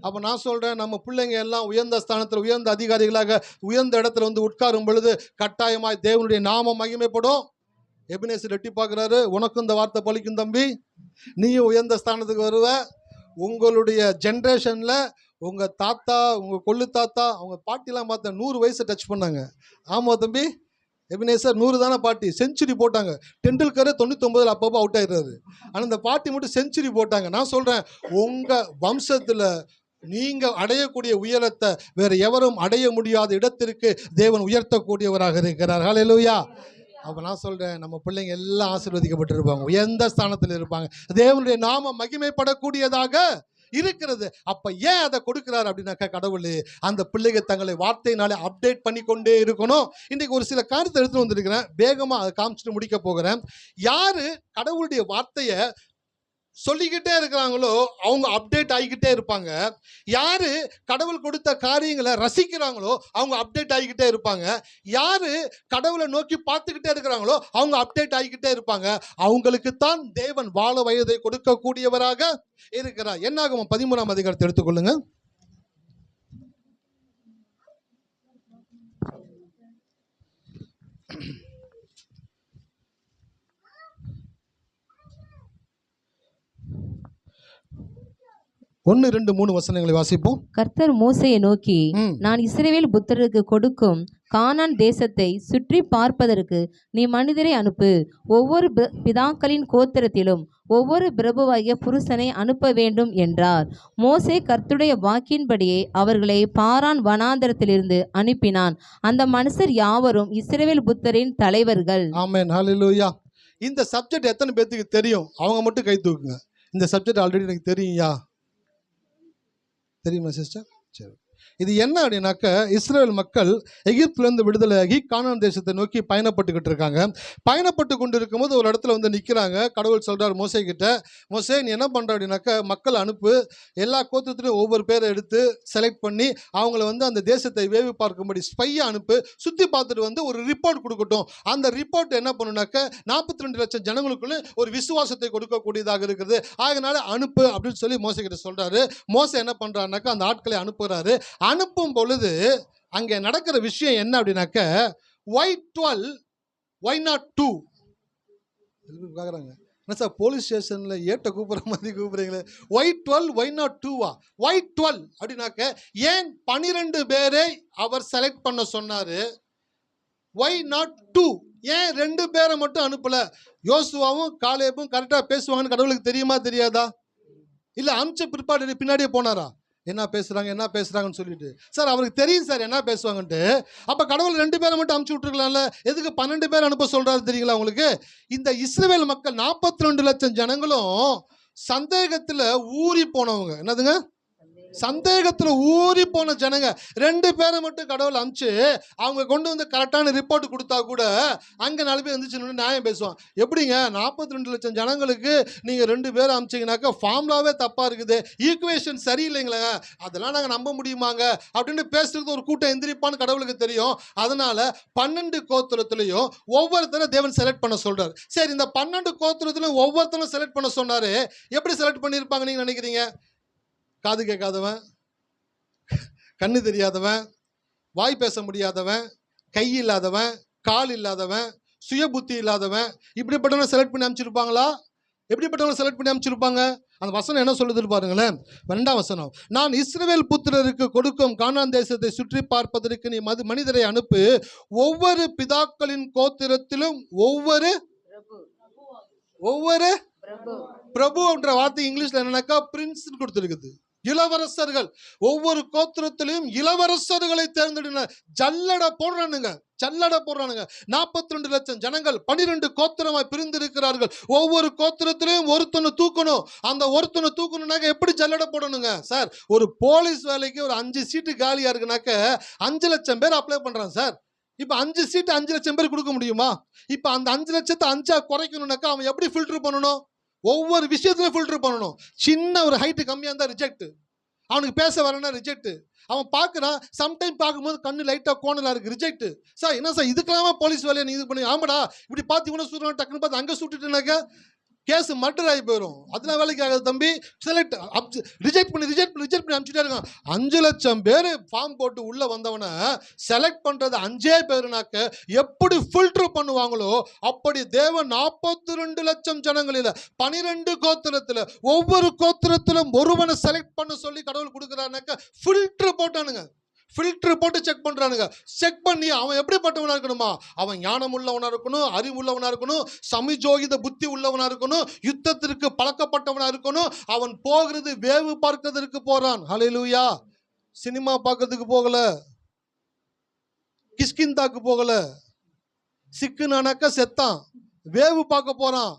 அப்போ நான் சொல்கிறேன், நம்ம பிள்ளைங்க எல்லாம் உயர்ந்த ஸ்தானத்தில் உயர்ந்த அதிகாரிகளாக உயர்ந்த இடத்துல வந்து உட்காரும் பொழுது கட்டாயமாய் தேவனுடைய நாமம் மகிமைப்படும். எபினேசர் எட்டி பார்க்குறாரு, உனக்கும் இந்த வார்த்தை பலிக்கும் தம்பி, நீயும் உயர்ந்த ஸ்தானத்துக்கு வருவ. உங்களுடைய ஜென்ரேஷனில் உங்கள் தாத்தா, உங்கள் கொள்ளு தாத்தா, அவங்க பாட்டிலாம் பார்த்தா 100 வயசை டச் பண்ணாங்க. ஆமாம் தம்பி, எபினேசர் 100 தானே பாட்டி, செஞ்சுரி போட்டாங்க. டெண்டுல்கரே 99 அப்பப்போ அவுட் ஆயிடுறாரு, ஆனால் இந்த பாட்டி மட்டும் செஞ்சுரி போட்டாங்க. நான் சொல்கிறேன், உங்கள் வம்சத்தில் நீங்கள் அடையக்கூடிய உயரத்தை வேறு எவரும் அடைய முடியாத இடத்திற்கு தேவன் உயர்த்தக்கூடியவராக இருக்கிறார். ஹல்லேலூயா. அப்போ நான் சொல்கிறேன், நம்ம பிள்ளைங்க எல்லாம் ஆசீர்வதிக்கப்பட்டிருப்பாங்க, உயர்ந்த ஸ்தானத்தில் இருப்பாங்க, தேவனுடைய நாமம் மகிமைப்படக்கூடியதாக இருக்கிறது. அப்போ ஏன் அதை கொடுக்குறாரு அப்படின்னாக்கா, கடவுள் அந்த பிள்ளைகள் தங்களை வார்த்தையினாலே அப்டேட் பண்ணி கொண்டே இருக்கணும். இன்றைக்கு ஒரு சில காரியத்தை எடுத்துகிட்டு வந்திருக்கிறேன், வேகமாக அதை காமிச்சிட்டு முடிக்க போகிறேன். யார் கடவுளுடைய வார்த்தையை சொல்லிக்கிட்டே இருக்கிறாங்களோ அவங்க அப்டேட் ஆகிக்கிட்டே இருப்பாங்க. யார் கடவுள் கொடுத்த காரியங்களை ரசிக்கிறாங்களோ அவங்க அப்டேட் ஆகிக்கிட்டே இருப்பாங்க. யார் கடவுளை நோக்கி பார்த்துக்கிட்டே இருக்கிறாங்களோ அவங்க அப்டேட் ஆகிக்கிட்டே இருப்பாங்க. அவங்களுக்குத்தான் தேவன் வாழ வயதை கொடுக்கக்கூடியவராக இருக்கிறார். என்னாகும் 13ஆம் அதிகாரத்தை எடுத்துக்கொள்ளுங்க. ஒன்று 2 3 வசனங்களை வாசிப்போம். கர்த்தர் மோசேயை நோக்கி, நான் இஸ்ரவேல் புத்திரருக்கு கொடுக்கும் கானான் தேசத்தை சுற்றி பார்ப்பதற்கு நீ மனிதரை அனுப்பு. ஒவ்வொரு பிதாக்களின் கோத்திரத்திலும் ஒவ்வொரு பிரபுவாகிய புருஷனை அனுப்ப வேண்டும் என்றார். மோசே கர்த்தருடைய வாக்கின்படியே அவர்களை பாரான் வனாந்தரத்திலிருந்து அனுப்பினான். அந்த மனுஷர் யாவரும் இஸ்ரவேல் புத்தரின் தலைவர்கள். ஆமென், ஹல்லேலூயா. இந்த சப்ஜெக்ட் எத்தனை பேத்துக்கு தெரியும்? அவங்க மட்டும் கை தூக்குங்க. இந்த சப்ஜெக்ட் ஆல்ரெடி எனக்கு தெரியும்யா. தெரியுமா சிஸ்டர்? சரி. இது என்ன அப்படின்னாக்க, இஸ்ரேல் மக்கள் எகிப்திலேருந்து விடுதலையாகி கானான் தேசத்தை நோக்கி பயணப்பட்டுக்கிட்டு இருக்காங்க. பயணப்பட்டு கொண்டு இருக்கும்போது ஒரு இடத்துல வந்து நிற்கிறாங்க. கடவுள் சொல்கிறார் மோசே கிட்ட, மோசே நீ என்ன பண்ணுற அப்படின்னாக்க, மக்கள் அனுப்பு, எல்லா கோத்திரத்துலையும் ஒவ்வொரு பேரை எடுத்து செலக்ட் பண்ணி அவங்கள வந்து அந்த தேசத்தை வேவு பார்க்கும்படி ஸ்பையாக அனுப்பு, சுற்றி பார்த்துட்டு வந்து ஒரு ரிப்போர்ட் கொடுக்கட்டும். அந்த ரிப்போர்ட் என்ன பண்ணுனாக்க 42 லட்சம் ஜனங்களுக்குள்ள ஒரு விசுவாசத்தை கொடுக்கக்கூடியதாக இருக்குது. அதனால அனுப்பு அப்படின்னு சொல்லி மோசே கிட்ட சொல்கிறாரு. மோசே என்ன பண்ணுறாருனாக்கா அந்த ஆட்களை அனுப்புகிறாரு. அனுப்பும் பொழுது அங்கே நடக்கிற விஷயம் என்ன அப்படின்னாக்க, why 12 why not 2 கேட்குறாங்க. என்ன சார் போலீஸ் ஸ்டேஷனில் ஏட்ட கூப்பிட்ற மாதிரி கூப்பிட்றீங்களே, why 12 why not 2 why 12 அப்படின்னாக்க, ஏன் 12 பேரை அவர் செலக்ட் பண்ண சொன்னார், why not 2 ஏன் 2 பேரை மட்டும் அனுப்பல? யோசுவாவும் காலேபும் கரெக்டாக பேசுவாங்கன்னு கடவுளுக்கு தெரியுமா தெரியாதா? இல்லை அமிச்ச பிற்பாடு பின்னாடியே போனாரா? என்ன பேசுகிறாங்கன்னு சொல்லிட்டு, சார் அவருக்கு தெரியும் சார் என்ன பேசுவாங்கன்ட்டு. அப்போ கடவுள் 2 பேரை மட்டும் அமுச்சு விட்டுருக்கலாம்ல, எதுக்கு 12 பேர் அனுப்ப சொல்கிறாரு தெரியுங்களா உங்களுக்கு? இந்த இஸ்ரவேல் மக்கள் 42 லட்சம் ஜனங்களும் சந்தேகத்தில் ஊறி போனவங்க. என்னதுங்க? சந்தேகத்தில் ஊறி போன ஜனங்க. 2 பேரை மட்டும் கடவுள் அனுப்பிச்சு அவங்க கொண்டு வந்து கரெக்டான ரிப்போர்ட் கொடுத்தா கூட அங்கே 4 பேர் வந்துச்சு நியாயம் பேசுவான். எப்படிங்க 42 லட்சம் ஜனங்களுக்கு நீங்கள் 2 பேரை அனுப்பிச்சிங்கனாக்கா ஃபார்முலாவே தப்பாக இருக்குது, ஈக்குவேஷன் சரியில்லைங்களே, அதெல்லாம் நாங்கள் நம்ப முடியுமாங்க அப்படின்னு பேசுறது ஒரு கூட்டம் எந்திரிப்பான்னு கடவுளுக்கு தெரியும். அதனால 12 கோத்திரத்திலையும் ஒவ்வொருத்தரும் தேவன் செலக்ட் பண்ண சொல்றாரு. சரி, இந்த 12 கோத்திரத்திலையும் ஒவ்வொருத்தரும் செலக்ட் பண்ண சொன்னாரு. எப்படி செலக்ட் பண்ணியிருப்பாங்க நீங்க நினைக்கிறீங்க? காது கேட்காதவன், கண்ணு தெரியாதவன், வாய் பேச முடியாதவன், கை இல்லாதவன், கால் இல்லாதவன், சுய புத்தி இல்லாதவன், இப்படிப்பட்டவனை செலக்ட் பண்ணி அமைச்சிருப்பாங்களா? எப்படிப்பட்டவனை செலக்ட் பண்ணி அமைச்சிருப்பாங்க? அந்த வசனம் என்ன சொல்லுதுன்னு பாருங்களேன். 2ஆம் வசனம், நான் இஸ்ரவேல் புத்திரருக்கு கொடுக்கும் கானான் தேசத்தை சுற்றி பார்ப்பதற்கு நீ மனிதரை அனுப்பு. ஒவ்வொரு பிதாக்களின் கோத்திரத்திலும் ஒவ்வொரு பிரபு என்ற வார்த்தை இங்கிலீஷ்ல என்னன்னாக்கா பிரின்ஸ் கொடுத்துருக்குது. இளவரசர்கள், ஒவ்வொரு கோத்திரத்திலையும் இளவரசர்களை தேர்ந்தெடுங்க. ஜல்லட போடுறானுங்க. 42 லட்சம் ஜனங்கள் 12 கோத்திரமாய் பிரிந்திருக்கிறார்கள். ஒவ்வொரு கோத்திரத்திலையும் ஒருத்தனை தூக்கணும். அந்த ஒருத்தனை தூக்கணும்னாக்க எப்படி ஜல்லட போடணுங்க சார்? ஒரு போலீஸ் வேலைக்கு ஒரு 5 சீட்டு காலியா இருக்குனாக்க 5 லட்சம் பேர் அப்ளை பண்றாங்க சார். இப்போ 5 சீட்டு 5 லட்சம் பேர் கொடுக்க முடியுமா? இப்போ அந்த 5 லட்சத்தை 5ஆ குறைக்கணும்னாக்கா அவன் எப்படி ஃபில்டர் பண்ணணும்? ஒவ்வொரு விஷயத்துலையும் ஃபில்டர் பண்ணணும். சின்ன ஒரு ஹைட்டு கம்மியாக இருந்தால் ரிஜெக்ட், அவனுக்கு பேச வரனா ரிஜெக்ட், அவன் பார்க்குறான் சம்டைம் பார்க்கும்போது கண்ணு லைட்டாக கோணலாக இருக்குது ரிஜெக்ட். சார் என்ன சார் இதுக்கெல்லாமா போலீஸ் வேலையை நீ இது பண்ணி? ஆமாடா இப்படி பார்த்து இவனை சுடுறான், டக்குன்னு பார்த்து அங்கே சுட்டுட்டுனாக்கா கேஸ் மர்டர் ஆகி போயிடும். அதெல்லாம் வேலைக்கு ஆகாது தம்பி. செலக்ட் ரிஜெக்ட் பண்ணி அனுப்பிச்சுட்டே இருக்கான். 5 லட்சம் பேர் ஃபார்ம் போட்டு உள்ள வந்தவனை செலக்ட் பண்றது 5 பேருனாக்க எப்படி ஃபில்டர் பண்ணுவாங்களோ அப்படி தேவன் 42 லட்சம் ஜனங்களில் 12 கோத்திரத்தில் ஒவ்வொரு கோத்திரத்திலும் ஒருவனை செலக்ட் பண்ண சொல்லி கடவுள் கொடுக்குறானாக்க ஃபில்டர் போட்டானுங்க. ஃபில்டர் போட்டு செக் பண்ணுறானுங்க. செக் பண்ணி அவன் எப்படிப்பட்டவனாக இருக்கணுமா? அவன் ஞானம் உள்ளவனாக இருக்கணும், அறிவு உள்ளவனாக இருக்கணும், சமிஜோகித புத்தி உள்ளவனாக இருக்கணும், யுத்தத்திற்கு பழக்கப்பட்டவனாக இருக்கணும். அவன் போகிறது வேவு பார்க்கிறதுக்கு போகிறான். ஹல்லேலூயா. சினிமா பார்க்கறதுக்கு போகல, கிஷ்கிந்தாக்கு போகல, சிக்குனானாக்கா செத்தான். வேவு பார்க்க போகிறான்.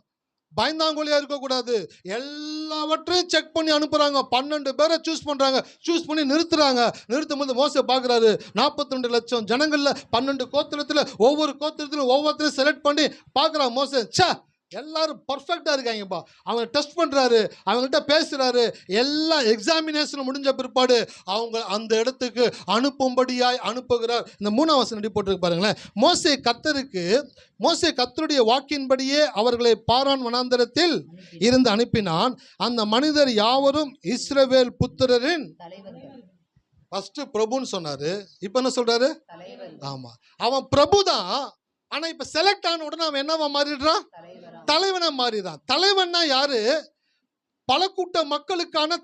பயந்தாங்கோலியா இருக்கக்கூடாது. எல்லாவற்றையும் செக் பண்ணி அனுப்புறாங்க. 12 பேரை சூஸ் பண்றாங்க. சூஸ் பண்ணி நிறுத்துறாங்க. நிறுத்தும் போது மோசே பார்க்குறாரு, 42 லட்சம் ஜனங்கள்ல 12 கோத்திரத்தில் ஒவ்வொரு கோத்திரத்திலும் ஒவ்வொருத்தரையும் செலக்ட் பண்ணி பார்க்குறாங்க. மோசே ச்சே எல்லாரும் பர்ஃபெக்டாக இருக்காங்கப்பா. அவங்க டெஸ்ட் பண்ணுறாரு, அவங்கள்ட்ட பேசுகிறாரு. எல்லா எக்ஸாமினேஷன் முடிஞ்ச பிற்பாடு அவங்க அந்த இடத்துக்கு அனுப்பும்படியாய் அனுப்புகிறார். இந்த 3ஆம் வசனம் போட்டிருக்கு பாருங்களேன். மோசே கர்த்தருடைய வாக்கின்படியே அவர்களை பாரான் வனாந்தரத்தில் இருந்து அனுப்பினான். அந்த மனிதர் யாவரும் இஸ்ரவேல் புத்திரரின் ஃபர்ஸ்ட் பிரபுன்னு சொன்னாரு. இப்போ என்ன சொல்றாரு? ஆமா, அவன் பிரபு தான். ஆனா இப்ப செலக்ட் ஆன உடனே அவன் என்னவா மாறிடுறான்? தலைவனா மாறிடுறான். தலைவன்னா யாரு? பல கூட்ட மக்களுக்கான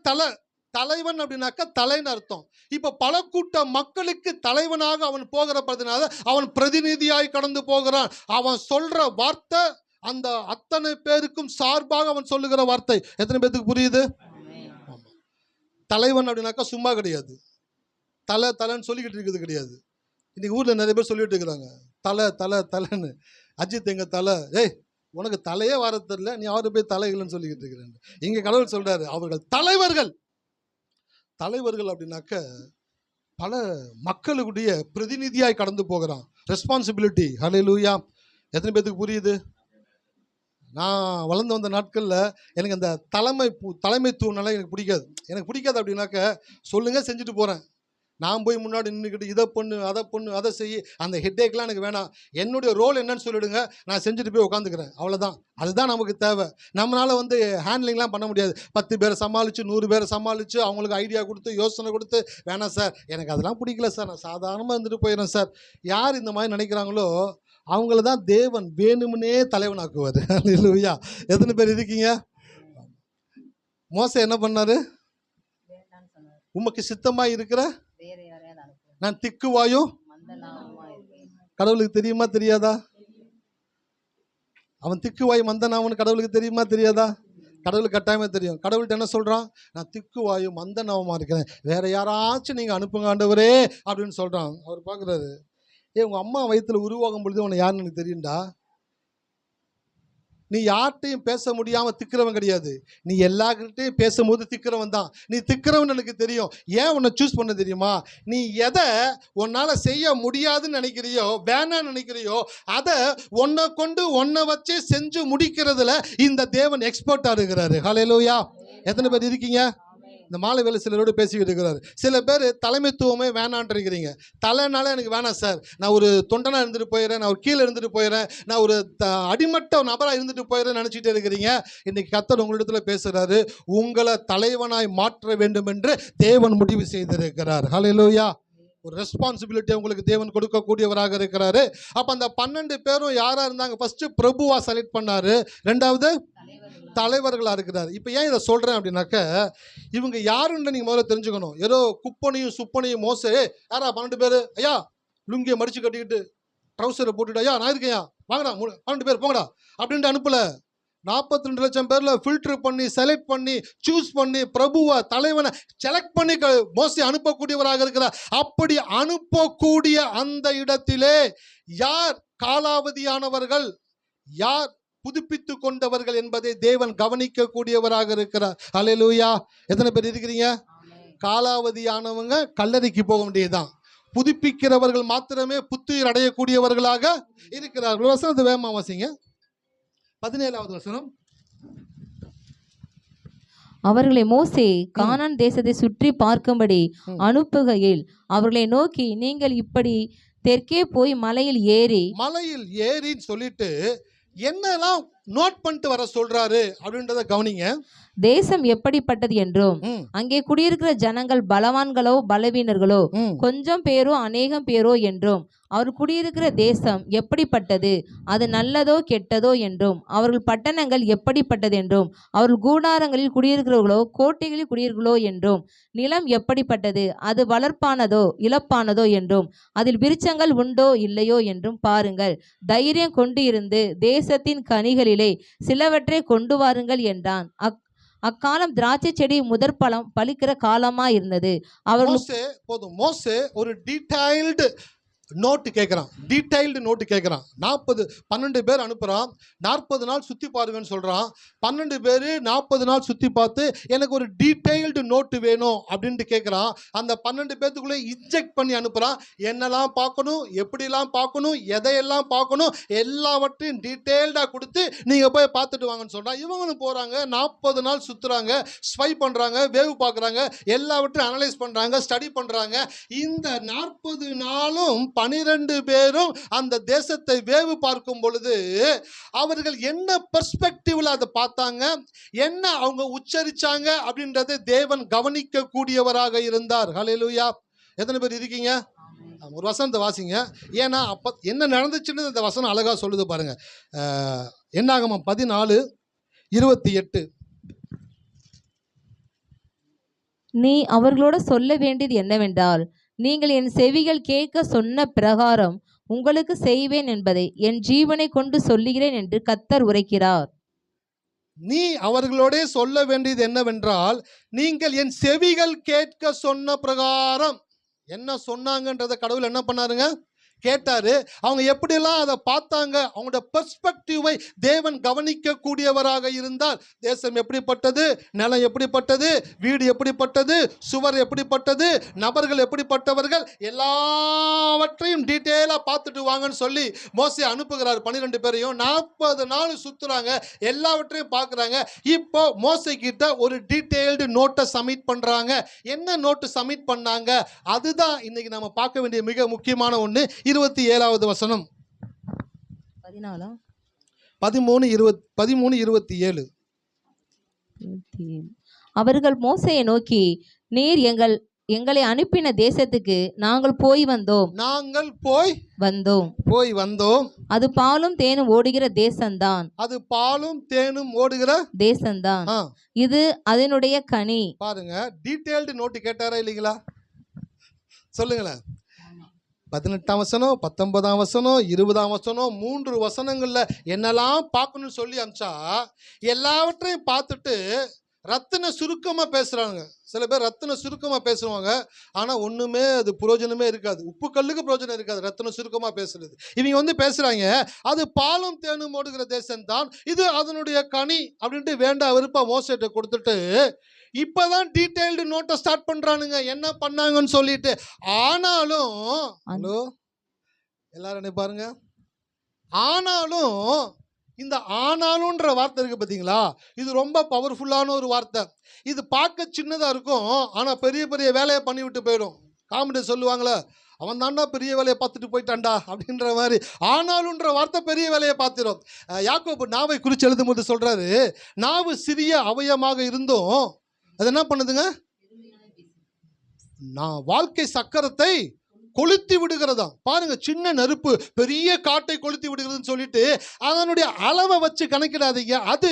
தலைவன் அப்படின்னாக்கா தலைன்னு அர்த்தம். இப்ப பல கூட்ட மக்களுக்கு தலைவனாக அவன் போகிறதுனால அவன் பிரதிநிதியாய் கடந்து போகிறான். அவன் சொல்ற வார்த்தை அந்த அத்தனை பேருக்கும் சார்பாக அவன் சொல்லுகிற வார்த்தை. எத்தனை பேருக்கு புரியுது? தலைவன் அப்படின்னாக்கா சும்மா கிடையாது. தலைன்னு சொல்லிக்கிட்டு இருக்கிறது கிடையாது. இன்னைக்கு ஊர்ல நிறைய பேர் சொல்லிட்டு இருக்கிறாங்க, தலைன்னு. அஜித் எங்க தலை, ஏய் உனக்கு தலையே வர தெரியல, நீ அவரு போய் தலைகள்னு சொல்லிக்கிட்டு இருக்கிறேன். இங்க கடவுள் சொல்றாரு அவர்கள் தலைவர்கள் அப்படின்னாக்க பல மக்களுடைய பிரதிநிதியாய் கடந்து போகிறான். ரெஸ்பான்சிபிலிட்டி. ஹல்லேலூயா. எத்தனை பேத்துக்கு புரியுது? நான் வளர்ந்து வந்த நாட்களில் எனக்கு அந்த தலைமைத்துவனால எனக்கு பிடிக்காது அப்படின்னாக்க சொல்லுங்க, செஞ்சுட்டு போகிறேன். நான் போய் முன்னாடி நின்றுக்கிட்டு இதை பண்ணு அதை செய்ய, அந்த ஹெட்டேக்லாம் எனக்கு வேணாம். என்னுடைய ரோல் என்னன்னு சொல்லிவிடுங்க, நான் செஞ்சுட்டு போய் உட்காந்துக்கிறேன். அவ்வளோதான். அதுதான் நமக்கு தேவை. நம்மளால் ஹேண்ட்லிங்லாம் பண்ண முடியாது. 10 பேரை சமாளித்து 100 பேரை சமாளித்து அவங்களுக்கு ஐடியா கொடுத்து யோசனை கொடுத்து வேணாம் சார் எனக்கு அதெல்லாம் பிடிக்கல சார், நான் சாதாரணமாக இருந்துட்டு போயிடுறேன் சார். யார் இந்த மாதிரி நினைக்கிறாங்களோ அவங்கள தான் தேவன் வேணும்னே தலைவனாக்குவார். அல்லேலூயா. எத்தனை பேர் இருக்கீங்க? மோசே என்ன பண்ணாரு? உமக்கு சித்தமாக இருக்கிற நான் திக்குவாயும் கடவுளுக்கு தெரியுமா தெரியாதா? அவன் திக்குவாயும் மந்தனாவன்னு கடவுளுக்கு தெரியுமா தெரியாதா? கடவுளுக்கு கட்டாயமா தெரியும். கடவுள்கிட்ட என்ன சொல்றான்? நான் திக்குவாயும் மந்தனாவமா இருக்கிறேன், வேற யாராச்சும் நீங்க அனுப்புங்க ஆண்டவரே அப்படின்னு சொல்றான். அவர் பாக்குறாரு, உங்க அம்மா வயிற்றுல உருவாகும் பொழுது உனக்கு யாருன்னு எனக்கு தெரியும்டா. நீ யார்கிட்டையும் பேச முடியாமல் திக்கிறவன் கிடையாது. நீ எல்லார்கிட்டையும் பேசும்போது திக்கிறவன் தான். நீ திக்கிறவன் எனக்கு தெரியும். ஏன் உன்னை சூஸ் பண்ண தெரியுமா? நீ எதை உன்னால் செய்ய முடியாதுன்னு நினைக்கிறியோ, வேணான்னு நினைக்கிறியோ, அதை உன்னை வச்சே செஞ்சு முடிக்கிறதுல இந்த தேவன் எக்ஸ்பர்ட்டாக இருக்கிறாரு. ஹல்லேலூயா. எத்தனை பேர் இருக்கீங்க? இந்த மாலை வேலை சிலரோடு பேசிக்கிட்டு இருக்கிறாரு. சில பேர் தலைமைத்துவமே வேணான்றிருக்கிறீங்க. தலைனால எனக்கு வேணாம் சார், நான் ஒரு தொண்டனாக இருந்துட்டு போயிடுறேன், நான் ஒரு கீழே இருந்துட்டு போயிடுறேன், நான் ஒரு அடிமட்ட நபராக இருந்துட்டு போயிடுறேன்னு நினச்சிட்டே இருக்கிறீங்க. இன்றைக்கி கர்த்தர் உங்களிடத்தில் பேசுகிறாரு, உங்களை தலைவனாய் மாற்ற வேண்டும் என்று தேவன் முடிவு செய்திருக்கிறார். ஹல்லேலூயா. ஒரு ரெஸ்பான்சிபிலிட்டி உங்களுக்கு தேவன் கொடுக்கக்கூடியவராக இருக்கிறாரு. அப்போ அந்த 12 பேரும் யாராக இருந்தாங்க? ஃபஸ்ட்டு பிரபுவாக செலக்ட் பண்ணார், ரெண்டாவது தலைவர்களாக இருக்கிறார். இப்போ ஏன் இதை சொல்கிறேன் அப்படின்னாக்க, இவங்க யாருன்னு நீங்கள் முதல்ல தெரிஞ்சுக்கணும். ஏதோ குப்பனையும் சுப்பனையும் மோசே யாரா 12 பேர், ஐயா லுங்கியை மடித்து கட்டிக்கிட்டு ட்ரௌசரை போட்டுட்டு, ஐயா நான் இருக்கேன், வாங்கடா 12 பேர் போங்கடா அப்படின்ட்டு அனுப்பலை. 42 லட்சம் பேரில் ஃபில்டர் பண்ணி செலக்ட் பண்ணி சூஸ் பண்ணி பிரபுவை தலைவனை செலக்ட் பண்ணி மோசே அனுப்பக்கூடியவராக இருக்கிறார். அப்படி அனுப்பக்கூடிய அந்த இடத்திலே யார் காலாவதியானவர்கள், யார் புதுப்பித்து கொண்டவர்கள் என்பதை தேவன் கவனிக்கக்கூடியவராக இருக்கிறார். அல்லேலூயா. எத்தனை பேர் இருக்கிறீங்க? காலாவதியானவங்க கல்லறைக்கு போக வேண்டியதுதான். புதுப்பிக்கிறவர்கள் மாத்திரமே புத்துயிர் அடையக்கூடியவர்களாக இருக்கிறார்கள். வசனத்தை வேகமா வாசிங்க. 17வது வசனம். அவர்களை மோசே கானான் தேசத்தை சுற்றி பார்க்கும்படி அனுப்புகையில் அவர்களை நோக்கி, நீங்கள் இப்படி தெற்கே போய் மலையில் ஏறின்னு சொல்லிட்டு என்னெல்லாம் நோட் பண்ணிட்டு வர சொல்றாரு அப்படின்றத கவனிங்க. தேசம் எப்படிப்பட்டது என்றும் அங்கே குடியிருக்கிற ஜனங்கள் பலவான்களோ பலவீனர்களோ கொஞ்சம் பேரோ அநேகம் பேரோ என்றும் அவர் குடியிருக்கிற தேசம் எப்படிப்பட்டது, அது நல்லதோ கெட்டதோ என்றும் அவர்கள் பட்டணங்கள் எப்படிப்பட்டது என்றும் அவர்கள் கூடாரங்களில் குடியிருக்கிறவர்களோ கோட்டைகளில் குடியிருக்கிறோ என்றும் நிலம் எப்படிப்பட்டது, அது வளர்ப்பானதோ இழப்பானதோ என்றும் அதில் விருட்சங்கள் உண்டோ இல்லையோ என்றும் பாருங்கள். தைரியம் கொண்டு இருந்து தேசத்தின் கனிகளிலே சிலவற்றை கொண்டு வாருங்கள் என்றான். அக்காலம் திராட்சை செடி முதற் பழம் பலிக்கிற காலமா இருந்தது. மோசே ஒரு டீடைல்டு நோட்டு கேட்குறான், டீடைல்டு நோட்டு கேட்குறான். 12 பேர் அனுப்புகிறான். 40 நாள் சுற்றி பாருங்கன்னு சொல்கிறான். 12 பேர் 40 நாள் சுற்றி பார்த்து எனக்கு ஒரு டீடைல்டு நோட்டு வேணும் அப்படின்ட்டு கேட்குறான். அந்த 12 பேர்த்துக்குள்ளே இன்ஜெக்ட் பண்ணி அனுப்புகிறான். என்னெல்லாம் பார்க்கணும், எப்படிலாம் பார்க்கணும், எதையெல்லாம் பார்க்கணும், எல்லாவற்றையும் டீட்டெயில்டாக கொடுத்து நீங்கள் போய் பார்த்துட்டு வாங்கன்னு சொல்கிறான். இவங்களும் போகிறாங்க, 40 நாள் சுற்றுறாங்க, ஸ்பை பண்ணுறாங்க, வேவ் பார்க்குறாங்க, எல்லாவற்றையும் அனலைஸ் பண்ணுறாங்க, ஸ்டடி பண்ணுறாங்க. இந்த 40 நாளும் 12 பேரும் அந்த தேசத்தை வேவு பார்க்கும் பொழுது அவர்கள் என்ன பெர்ஸ்பெக்டிவ்ல அதை பார்த்தாங்க, என்ன அவங்க உச்சரிச்சாங்க அப்படின்றதை தேவன் கவனிக்க கூடியவராக இருந்தார். ஹல்லேலூயா. எத்தனை பேர் இருக்கீங்க? ஒரு வசனத்தை வாசிங்க. ஏன்னா அப்ப என்ன நடந்துச்சுன்னு இந்த வசனம் அழகா சொல்லுது பாருங்க. என்னாகமம் 14:28. நீ அவர்களோட சொல்ல வேண்டியது என்னவென்றால், நீங்கள் என் செவிகள் கேட்க சொன்ன பிரகாரம் உங்களுக்கு செய்வேன் என்பதை என் ஜீவனை கொண்டு சொல்லுகிறேன் என்று கர்த்தர் உரைக்கிறார். நீ அவர்களோட சொல்ல வேண்டியது என்னவென்றால், நீங்கள் என் செவிகள் கேட்க சொன்ன பிரகாரம். என்ன சொன்னாங்கன்றத கடவுள் என்ன பண்ணாருங்க? கேட்டாரு. அவங்க எப்படியெல்லாம் அதை பார்த்தாங்க, அவங்களோட பெர்ஸ்பெக்டிவை தேவன் கவனிக்க கூடியவராக இருந்தார். தேசம் எப்படிப்பட்டது, நிலம் எப்படிப்பட்டது, வீடு எப்படிப்பட்டது, சுவர் எப்படிப்பட்டது, நபர்கள் எப்படிப்பட்டவர்கள், எல்லாவற்றையும் டீட்டெயிலாக பார்த்துட்டு வாங்கன்னு சொல்லி மோசே அனுப்புகிறார். 12 பேரையும் 40 நாள் சுற்றுறாங்க, எல்லாவற்றையும் பார்க்குறாங்க. இப்போ மோசே கிட்ட ஒரு டீட்டெயில்டு நோட்டை சப்மிட் பண்ணுறாங்க. என்ன நோட்டு சப்மிட் பண்ணாங்க, அதுதான் இன்னைக்கு நம்ம பார்க்க வேண்டிய மிக முக்கியமான ஒன்று. 27வது வசனம், 13:27. அவர்கள் மோசேயை நோக்கி, நீர் எங்களை அனுப்பின தேசத்துக்கு நாங்கள் போய் வந்தோம். அது பாலும் தேனும் ஓடுகிற தேசம்தான். இது அதனுடைய கனி. பாருங்க, டீடைல்டு நோட்டு கேட்டாரா இல்லைங்களா? சொல்லுங்களேன். 18ஆம் வசனம், 19ஆம் வசனம், 20ஆம் வசனம், 3 வசனங்கள்ல என்னெல்லாம் பார்க்கணும்னு சொல்லி அனுப்பிச்சா எல்லாவற்றையும் பார்த்துட்டு ரத்தின சுருக்கமா பேசுறாங்க. சில பேர் ரத்தின சுருக்கமா பேசுவாங்க, ஆனா ஒண்ணுமே அது பிரயோஜனமே இருக்காது. உப்பு கல்லுக்கு பிரயோஜனம் இருக்காது ரத்தின சுருக்கமா பேசுறது. இவங்க பேசுறாங்க, அது பாலும் தேனும் ஓடுகிற தேசம் தான், இது அதனுடைய கனி அப்படின்ட்டு வேண்டாம் விருப்ப மோசேட்ட கொடுத்துட்டு இப்பதான் டீடைல்டு நோட்டை ஸ்டார்ட் பண்றானுங்க என்ன பண்ணாங்கன்னு சொல்லிட்டு. ஆனாலும் எல்லாரும் நினைப்பாருங்க, ஆனாலும் இந்த ஆனாலும்ன்ற வார்த்தை இருக்கு பார்த்தீங்களா, இது ரொம்ப பவர்ஃபுல்லான ஒரு வார்த்தை. இது பார்க்க சின்னதாக இருக்கும், ஆனால் பெரிய பெரிய வேலையை பண்ணிவிட்டு போயிடும். காமெடி சொல்லுவாங்களே, அவன் தாண்டா பெரிய வேலையை பார்த்துட்டு போயிட்டான்டா அப்படின்ற மாதிரி. ஆனாலும்ன்ற வார்த்தை பெரிய வேலையை பார்த்துடும். யாக்கோபு நாவை குறித்து எழுதும்போது சொல்றாரு, நாவு சிறிய அவயமாக இருந்தும் அது என்ன பண்ணுதுங்க, நான் வாழ்க்கை சக்கரத்தை கொளுத்தி விடுகிறதா. பாருங்க, சின்ன நெருப்பு பெரிய காட்டை கொளுத்தி விடுகிறதுன்னு சொல்லிட்டு அதனுடைய அளவை வச்சு கணக்கிடாதீங்க, அது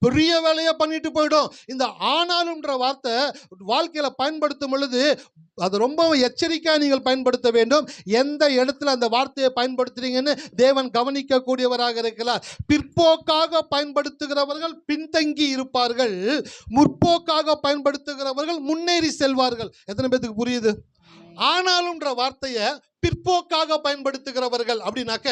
பெரிய வேலையை பண்ணிட்டு போயிடும். இந்த ஆனாலும்ன்ற வார்த்தை வாழ்க்கையில பயன்படுத்தும் பொழுது அது ரொம்ப எச்சரிக்கையாக நீங்கள் பயன்படுத்த வேண்டும். எந்த இடத்துல அந்த வார்த்தையை பயன்படுத்துறீங்கன்னு தேவன் கவனிக்க கூடியவராக இருக்கிறார். பிற்போக்காக பயன்படுத்துகிறவர்கள் பின்தங்கி இருப்பார்கள், முற்போக்காக பயன்படுத்துகிறவர்கள் முன்னேறி செல்வார்கள். எத்தனை பேருக்கு புரியுது? ஆனாலும்ன்ற வார்த்தையை பிற்போக்காக பயன்படுத்துகிறவர்கள் அப்படின்னாக்க,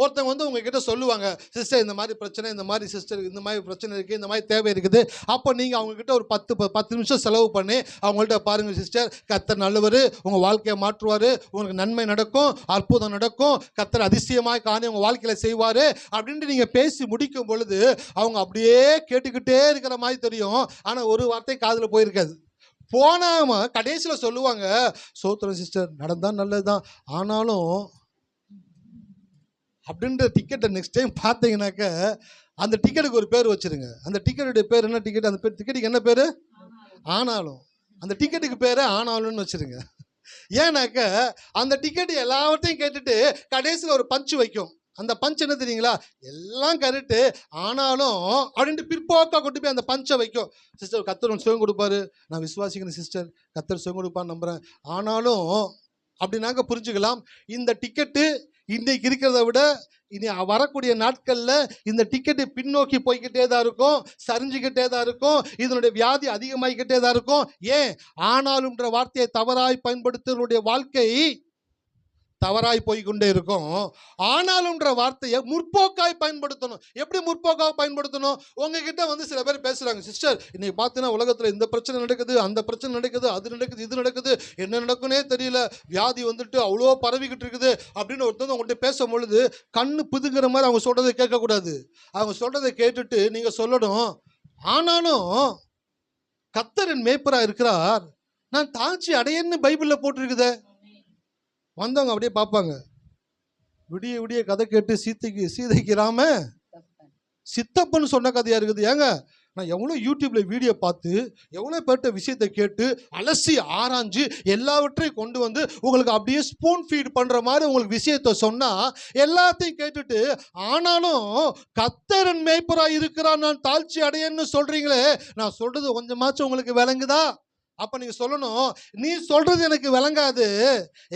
ஒருத்தவங்க உங்ககிட்ட சொல்லுவாங்க, சிஸ்டர் இந்த மாதிரி பிரச்சனை, இந்த மாதிரி சிஸ்டர் இந்த மாதிரி பிரச்சனை இருக்குது, இந்த மாதிரி தேவை இருக்குது. அப்போ நீங்கள் அவங்கக்கிட்ட ஒரு 10 நிமிஷம் செலவு பண்ணி அவங்கள்ட்ட பாருங்கள் சிஸ்டர், கர்த்தர் நல்லவர், உங்கள் வாழ்க்கையை மாற்றுவார், உங்களுக்கு நன்மை நடக்கும், அற்புதம் நடக்கும், கர்த்தர் அதிசயமாக காணி உங்கள் வாழ்க்கையில் செய்வார் அப்படின்ட்டு நீங்கள் பேசி முடிக்கும் பொழுது அவங்க அப்படியே கேட்டுக்கிட்டே இருக்கிற மாதிரி தெரியும். ஆனால் ஒரு வார்த்தை காதில் போயிருக்காது. போனாம கடைசியில் சொல்லுவாங்க, சோத்திரம் சிஸ்டர் நடந்தால் நல்லது தான், ஆனாலும் அப்படின்ற டிக்கெட்டை நெக்ஸ்ட் டைம் பார்த்தீங்கன்னாக்க அந்த டிக்கெட்டுக்கு ஒரு பேர் வச்சிருங்க. அந்த டிக்கெட்டுடைய பேர் என்ன டிக்கெட்? அந்த டிக்கெட்டுக்கு என்ன பேர்? ஆனாலும். அந்த டிக்கெட்டுக்கு பேர் ஆனாலும்னு வச்சிருங்க. ஏன்னாக்க அந்த டிக்கெட் எல்லாவற்றையும் கேட்டுட்டு கடைசியில் ஒரு பஞ்சு வைக்கும். அந்த பஞ்ச் என்ன தெரியுங்களா? எல்லாம் கரெக்டு, ஆனாலும் அப்படின்ட்டு பிற்போக்கா கொண்டு போய் அந்த பஞ்சை வைக்கும். சிஸ்டர், கத்தர் ஒன்று சுகம் கொடுப்பாரு, நான் விசுவாசிக்கிறேன் சிஸ்டர், கத்தர் சுகம் கொடுப்பான்னு நம்புறேன், ஆனாலும் அப்படின்னாக்க புரிஞ்சுக்கலாம். இந்த டிக்கெட்டு இன்னைக்கு இருக்கிறத விட இனி வரக்கூடிய நாட்களில் இந்த டிக்கெட்டு பின்னோக்கி போய்கிட்டே தான் இருக்கும், சரிஞ்சுக்கிட்டே தான் இருக்கும், இதனுடைய வியாதி அதிகமாகிக்கிட்டே தான் இருக்கும். ஏன்? ஆனாலும்ன்ற வார்த்தையை தவறாய் பயன்படுத்துவனுடைய வாழ்க்கை தவறாய் போய்கொண்டே இருக்கும். ஆனாலும்ன்ற வார்த்தையை முற்போக்காய் பயன்படுத்தணும். எப்படி முற்போக்காக பயன்படுத்தணும்? உங்ககிட்ட வந்து சில பேர் பேசுறாங்க, சிஸ்டர் இன்னைக்கு பார்த்தீங்கன்னா உலகத்தில் இந்த பிரச்சனை நடக்குது, அந்த பிரச்சனை நடக்குது, அது நடக்குது, இது நடக்குது, என்ன நடக்குன்னே தெரியல, வியாதி வந்துட்டு அவ்வளோ பரவிக்கிட்டு இருக்குது அப்படின்னு ஒருத்தவங்க உங்கள்கிட்ட பேசும் பொழுது கண்ணு புதுங்கிற மாதிரி அவங்க சொல்றதை கேட்கக்கூடாது. அவங்க சொல்றதை கேட்டுட்டு நீங்க சொல்லணும், ஆனாலும் கர்த்தரின் மேய்ப்பராக இருக்கிறார், நான் தாழ்ச்சி அடையன்னு பைபிளில் போட்டிருக்குதே. வந்தவங்க அப்படியே பார்ப்பாங்க, விடிய விடிய கதை கேட்டு சீதைக்கு ராம சித்தப்பன்னு சொன்ன கதையா இருக்குது. ஏங்க, நான் எவ்வளோ யூடியூப்ல வீடியோ பார்த்து எவ்வளோ பேர்ட்ட விஷயத்தை கேட்டு அலசி ஆராய்ஞ்சு எல்லாவற்றையும் கொண்டு வந்து உங்களுக்கு அப்படியே ஸ்பூன் ஃபீட் பண்ற மாதிரி உங்களுக்கு விஷயத்தை சொன்னா எல்லாத்தையும் கேட்டுட்டு ஆனாலும் கர்த்தரின் மேய்ப்பராய் இருக்கிறான் நான் தாழ்ச்சி அடையன்னு சொல்றீங்களே, நான் சொல்றது கொஞ்சமாச்சும் உங்களுக்கு விளங்குதா? அப்ப நீங்க சொல்லணும், நீ சொல்றது எனக்கு விளங்காது,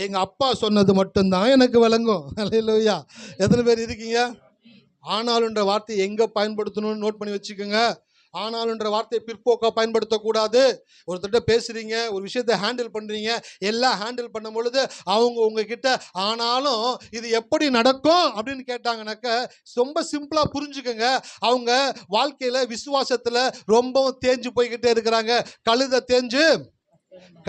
எங்க அப்பா சொன்னது மட்டும்தான் எனக்கு விளங்கும். அல்லேலூயா. எத்தனை பேர் இருக்கீங்க? ஆனாலுன்ற வார்த்தையை எங்க பயன்படுத்தணும்னு நோட் பண்ணி வச்சுக்கோங்க. ஆனாலுன்ற வார்த்தையை பிற்போக்கா பயன்படுத்தக்கூடாது. ஒருத்தர்கிட்ட பேசுறீங்க, ஒரு விஷயத்தை ஹேண்டில் பண்றீங்க, எல்லாம் ஹேண்டில் பண்ணும் பொழுது அவங்க உங்ககிட்ட ஆனாலும் இது எப்படி நடக்கும் அப்படின்னு கேட்டாங்கன்னாக்க ரொம்ப சிம்பிளா புரிஞ்சுக்கங்க, அவங்க வாழ்க்கையில விசுவாசத்துல ரொம்பவும் தேஞ்சு போய்கிட்டே இருக்கிறாங்க. கழுதை தேஞ்சு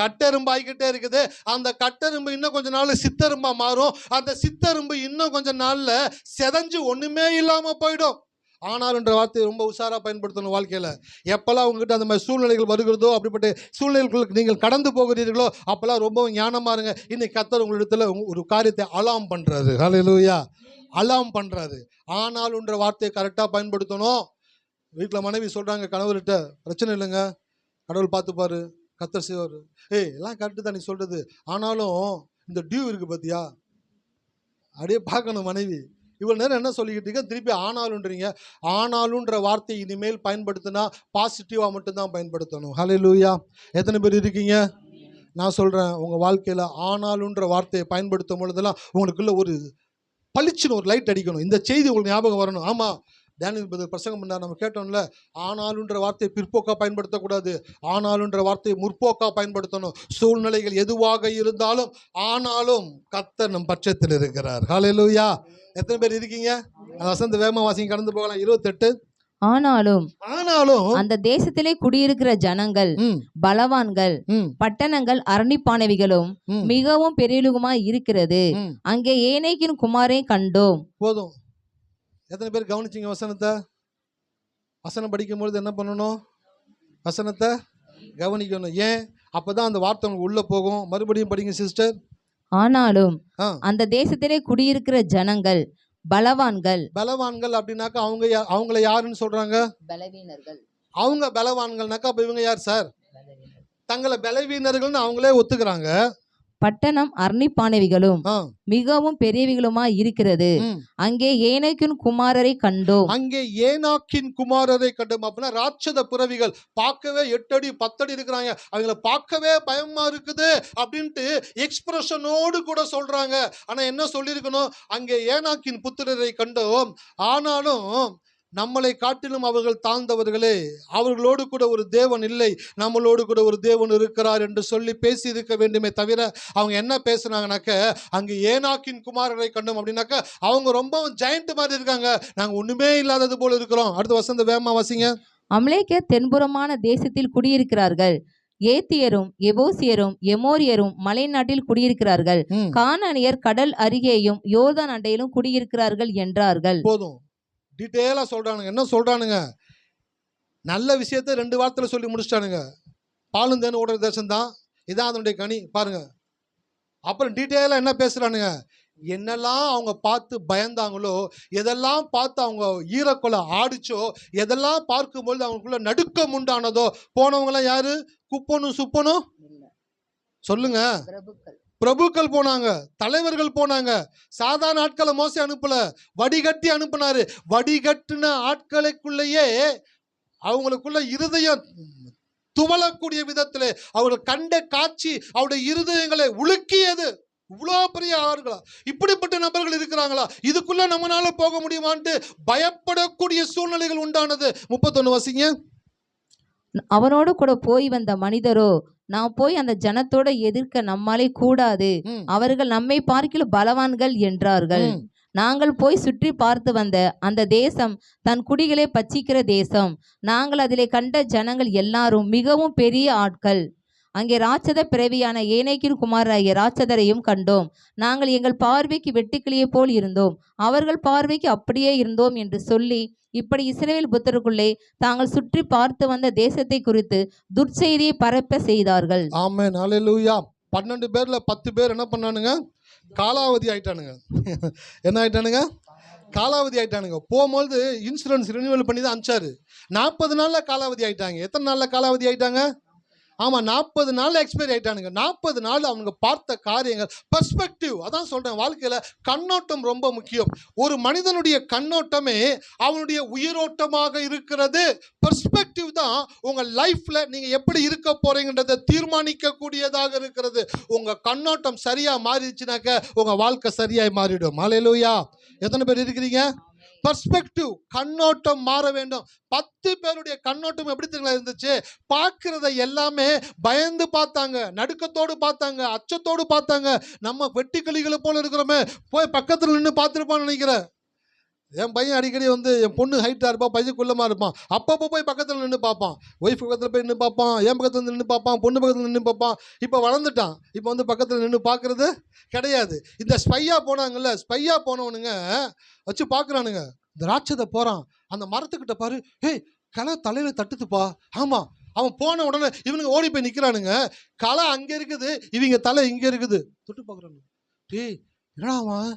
கட்டெரும்பு ஆகிக்கிட்டே இருக்குது. அந்த கட்டெரும்பு இன்னும் கொஞ்ச நாள் சித்தெரும்பா மாறும். அந்த சித்தெரும்பு இன்னும் கொஞ்ச நாள்ல செதஞ்சு ஒண்ணுமே இல்லாம போயிடும். ஆனாலுன்ற வார்த்தையை ரொம்ப உஷாரா பயன்படுத்தணும் வாழ்க்கையில. எப்பெல்லாம் உங்ககிட்ட அந்த மாதிரி சூழ்நிலைகள் வருகிறதோ, அப்படிப்பட்ட சூழ்நிலைகளுக்கு நீங்கள் கடந்து போகிறீர்களோ அப்பெல்லாம் ரொம்பவும் ஞானமா இருங்க. இன்னைக்கு கர்த்தர் உங்களிடத்துல ஒரு காரியத்தை அலாம் பண்றாரு. ஹல்லேலூயா. அலாம் பண்றாரு. ஆனாலுன்ற வார்த்தையை கரெக்டா பயன்படுத்தணும். வீட்டில் மனைவி சொல்றாங்க கணவர்கிட்ட, பிரச்சனை இல்லைங்க, கடவுள் பார்த்துப்பாரு, கர்த்தர் செய்வார். எல்லாம் கரெக்டு தான் நீ சொல்றது, ஆனாலும் இந்த டியூ இருக்கு பார்த்தியா, அப்படியே பார்க்கணும் மனைவி. இவ்வளவு நேரம் என்ன சொல்லிக்கிட்டு இருக்க, திருப்பி ஆனாலுன்றீங்க. ஆனாலுன்ற வார்த்தை இனிமேல் பயன்படுத்தினா பாசிட்டிவா மட்டும்தான் பயன்படுத்தணும். ஹல்லேலூயா. எத்தனை பேர் இருக்கீங்க? நான் சொல்றேன், உங்க வாழ்க்கையில ஆனாலுன்ற வார்த்தையை பயன்படுத்தும் பொழுதெல்லாம் உங்களுக்குள்ள ஒரு பளிச்சுன்னு ஒரு லைட் அடிக்கணும். இந்த செய்தி உங்களுக்கு ஞாபகம் வரணும். ஆமா, டேனியல் பிரதர் பிரசங்கம் பண்ணார், நம்ம கேட்டோம்ல, ஆனாலுன்ற வார்த்தையை பிற்போக்கா பயன்படுத்தக்கூடாது, ஆனாலுன்ற வார்த்தையை முற்போக்கா பயன்படுத்தணும். சூழ்நிலைகள் எதுவாக இருந்தாலும் ஆனாலும் கர்த்தர் நம் பட்சத்தில் இருக்கிறார். ஹல்லேலூயா. எத்தனை பேர் இருக்கீங்க? வசந்த வேகமா வாசிங்க, கடந்து போகலாம். 28. ஆனாலும் அந்த தேசத்திலே குடியிருக்கிற ஜனங்கள் பலவான்கள், பட்டணங்கள் அரணிப்பானவைகளும் மிகவும் பெரியலுமாய் இருக்கிறது, அங்கே ஏனேக்கின் குமாரை கண்டோம். போதும். எத்தனை பேர் கவனிச்சிங்க வசனத்தை? வசனம் படிக்கும்பொழுது என்ன பண்ணணும்? வசனத்தை கவனிக்கணும். ஏன்? அப்பதான் அந்த வார்த்தை உங்களுக்கு உள்ள போகும். மறுபடியும் படிங்க சிஸ்டர். ஆனாலும் அந்த தேசத்திலே குடியிருக்கிற ஜனங்கள் பலவான்கள். பலவான்கள் அப்படின்னாக்கா அவங்கள யாருன்னு சொல்றாங்க? பலவீனர்கள். அவங்க பலவான்கள்னாக்கா அப்ப இவங்க யார் சார்? தங்களை பலவீனர்கள்னு அவங்களே ஒத்துக்கிறாங்க. பட்டணம் அரணிப்பானவைகளும் மிகவும் பெரியவைகளுமாய் இருக்கிறது, அங்கே ஏனோக்கின் குமாரரை கண்டோம். அங்கே ஏனாக்கின் குமாரரை கண்டோம். அப்படின்னா ராட்சத புறவிகள், பார்க்கவே 8 அடி 10 அடி இருக்கிறாங்க, அவங்கள பார்க்கவே பயமா இருக்குது அப்படின்ட்டு எக்ஸ்பிரஷனோடு கூட சொல்றாங்க. ஆனா என்ன சொல்லியிருக்கணும்? அங்கே ஏனாக்கின் புத்திரரை கண்டோம், ஆனாலும் நம்மளை காட்டிலும் அவர்கள் தாழ்ந்தவர்களே, அவர்களோடு கூட ஒரு தேவன் இல்லை, நம்மளோடு கூட ஒரு தேவன் இருக்கிறார் என்று சொல்லி பேசி இருக்க வேண்டுமே தவிர அவங்க என்ன பேசுனாங்கனாக்க, அங்கே ஏனாக்கின் குமாரரை கண்டோம் அப்படின்னாக்க அவங்க ரொம்ப ஜெயண்ட் மாதிரி இருக்காங்க, நாங்க ஒண்ணுமே இல்லாதது போல இருக்கிறோம். அடுத்த வசந்த வேகமா வாசிங்க. அமலேக்க தென்புறமான தேசத்தில் குடியிருக்கிறார்கள், ஏத்தியரும் எபோசியரும் எமோரியரும் மலை நாட்டில் குடியிருக்கிறார்கள், கானானியர் கடல் அருகேயும் யோர்தான் அண்டையிலும் குடியிருக்கிறார்கள் என்றார்கள். போதும், டீட்டெயிலா சொல்றானுங்க. என்ன சொல்றானுங்க? நல்ல விஷயத்தை 2 வார்த்தையில சொல்லி முடிச்சிட்டானுங்க. பாலும் தேனும் ஓடுற தேசம் தான், இதான் அதனுடைய கனி பாருங்க. அப்புறம் டீட்டெயிலா என்ன பேசுறானுங்க? என்னெல்லாம் அவங்க பார்த்து பயந்தாங்களோ, எதெல்லாம் பார்த்து அவங்க ஈரக்குலை ஆடிச்சோ, எதெல்லாம் பார்க்கும்பொழுது அவங்களுக்குள்ள நடுக்கம் உண்டானதோ, போனவங்களாம் யாரு? குப்பனும் சுப்பனும் சொல்லுங்க. பிரபுக்கள் போனாங்க, தலைவர்கள் போனாங்க. சாதாரண ஆட்களை மோசே அனுப்பல, வடிகட்டி அனுப்பினாரு. வடிகட்டின ஆட்களுக்குள்ளேயே அவங்களுக்குள்ள இருதயம் துவளக்கூடிய விதத்திலே அவர்கள் கண்ட காட்சி அவருடைய இருதயங்களை உலுக்கியது. இவ்வளோ பெரிய ஆறுகளா, இப்படிப்பட்ட நபர்கள் இருக்கிறாங்களா, இதுக்குள்ள நம்மளால போக முடியுமான்ட்டு பயப்படக்கூடிய சூழ்நிலைகள் உண்டானது. 31 வசிங்க. அவனோடு கூட போய் வந்த மனிதரோ, நான் போய் அந்த ஜனத்தோட எதிர்க்க நம்மாலே கூடாது, அவர்கள் நம்மை பார்க்கிலும் பலவான்கள் என்றார்கள். நாங்கள் போய் சுற்றி பார்த்து வந்த அந்த தேசம் தன் குடிகளை பட்சிக்கிற தேசம். நாங்கள் அதிலே கண்ட ஜனங்கள் எல்லாரும் மிகவும் பெரிய ஆட்கள். அங்கே ராட்சத பிறவியான ஏனேக்கின் குமாரராகிய ராட்சதரையும் கண்டோம். நாங்கள் எங்கள் பார்வைக்கு வெட்டுக்கிளியை போல் இருந்தோம், அவர்கள் பார்வைக்கு அப்படியே இருந்தோம் என்று சொல்லி, இப்படி இஸ்ரவேல் புத்தருக்குள்ளே தாங்கள் சுற்றி பார்த்து வந்த தேசத்தை குறித்து துர்ச்செய்தியை பரப்ப செய்தார்கள். ஆமென், அல்லேலூயா. 12 பேர்ல 10 பேர் என்ன பண்ணானுங்க? காலாவதி ஆயிட்டானுங்க. என்ன ஆயிட்டானுங்க? காலாவதி ஆயிட்டானுங்க. போகும்போது இன்சூரன்ஸ் ரினியூவல் பண்ணி தான் அனுப்பிச்சாரு. 40 நாள்ல காலாவதி ஆயிட்டாங்க. எத்தனை நாள்ல காலாவதி ஆயிட்டாங்க? ஆமாம், 40 நாள் எக்ஸ்பைரி ஆயிட்டானுங்க. 40 நாள் அவங்க பார்த்த காரியங்கள், பெர்ஸ்பெக்டிவ். அதான் சொல்கிறேன், வாழ்க்கையில் கண்ணோட்டம் ரொம்ப முக்கியம். ஒரு மனிதனுடைய கண்ணோட்டமே அவனுடைய உயிரோட்டமாக இருக்கிறது. பெர்ஸ்பெக்டிவ் தான் உங்கள் லைஃப்பில் நீங்கள் எப்படி இருக்க போகிறீங்கன்றதை தீர்மானிக்கக்கூடியதாக இருக்கிறது. உங்கள் கண்ணோட்டம் சரியாக மாறிடுச்சுனாக்க உங்கள் வாழ்க்கை சரியாய் மாறிடும். அல்லேலூயா. எத்தனை பேர் இருக்கிறீங்க? பெர்ஸ்பெக்டிவ், கண்ணோட்டம் மாற வேண்டும். 10 பேருடைய கண்ணோட்டம் எப்படி இருந்துச்சு? பார்க்கிறத எல்லாமே பயந்து பார்த்தாங்க, நடுக்கத்தோடு பார்த்தாங்க, அச்சத்தோடு பார்த்தாங்க. நம்ம வெட்டிக்கிளிகளை போல இருக்கிறோமே, போய் பக்கத்தில் நின்று பார்த்துருப்பான்னு நினைக்கிறேன். என் பையன் அடிக்கடி வந்து, என் பொண்ணு ஹைட்டாக இருப்பான், பையன் குள்ளமாக இருப்பான். அப்பப்போ போய் பக்கத்தில் நின்று பார்ப்பான். ஒய்ஃப் பக்கத்தில் போய் நின்று பார்ப்பான், என் பக்கத்தில் நின்று பார்ப்பான், பொண்ணு பக்கத்தில் நின்று பார்ப்பான். இப்போ வளர்ந்துட்டான், இப்போ வந்து பக்கத்தில் நின்று பார்க்குறது கிடையாது. இந்த ஸ்பையாக போனாங்கல்ல, ஸ்பையாக போனவனுங்க வச்சு பார்க்குறானுங்க. இந்த ராட்சதை போகிறான், அந்த மரத்துக்கிட்ட பாரு, ஏய் களை தலையில் தட்டுதுப்பா. ஆமாம், அவன் போன உடனே இவனுங்க ஓடி போய் நிற்கிறானுங்க. களை அங்கே இருக்குது, இவங்க தலை இங்கே இருக்குது. தொட்டு பார்க்குறானுங்க. டேய் என்னடா அவன்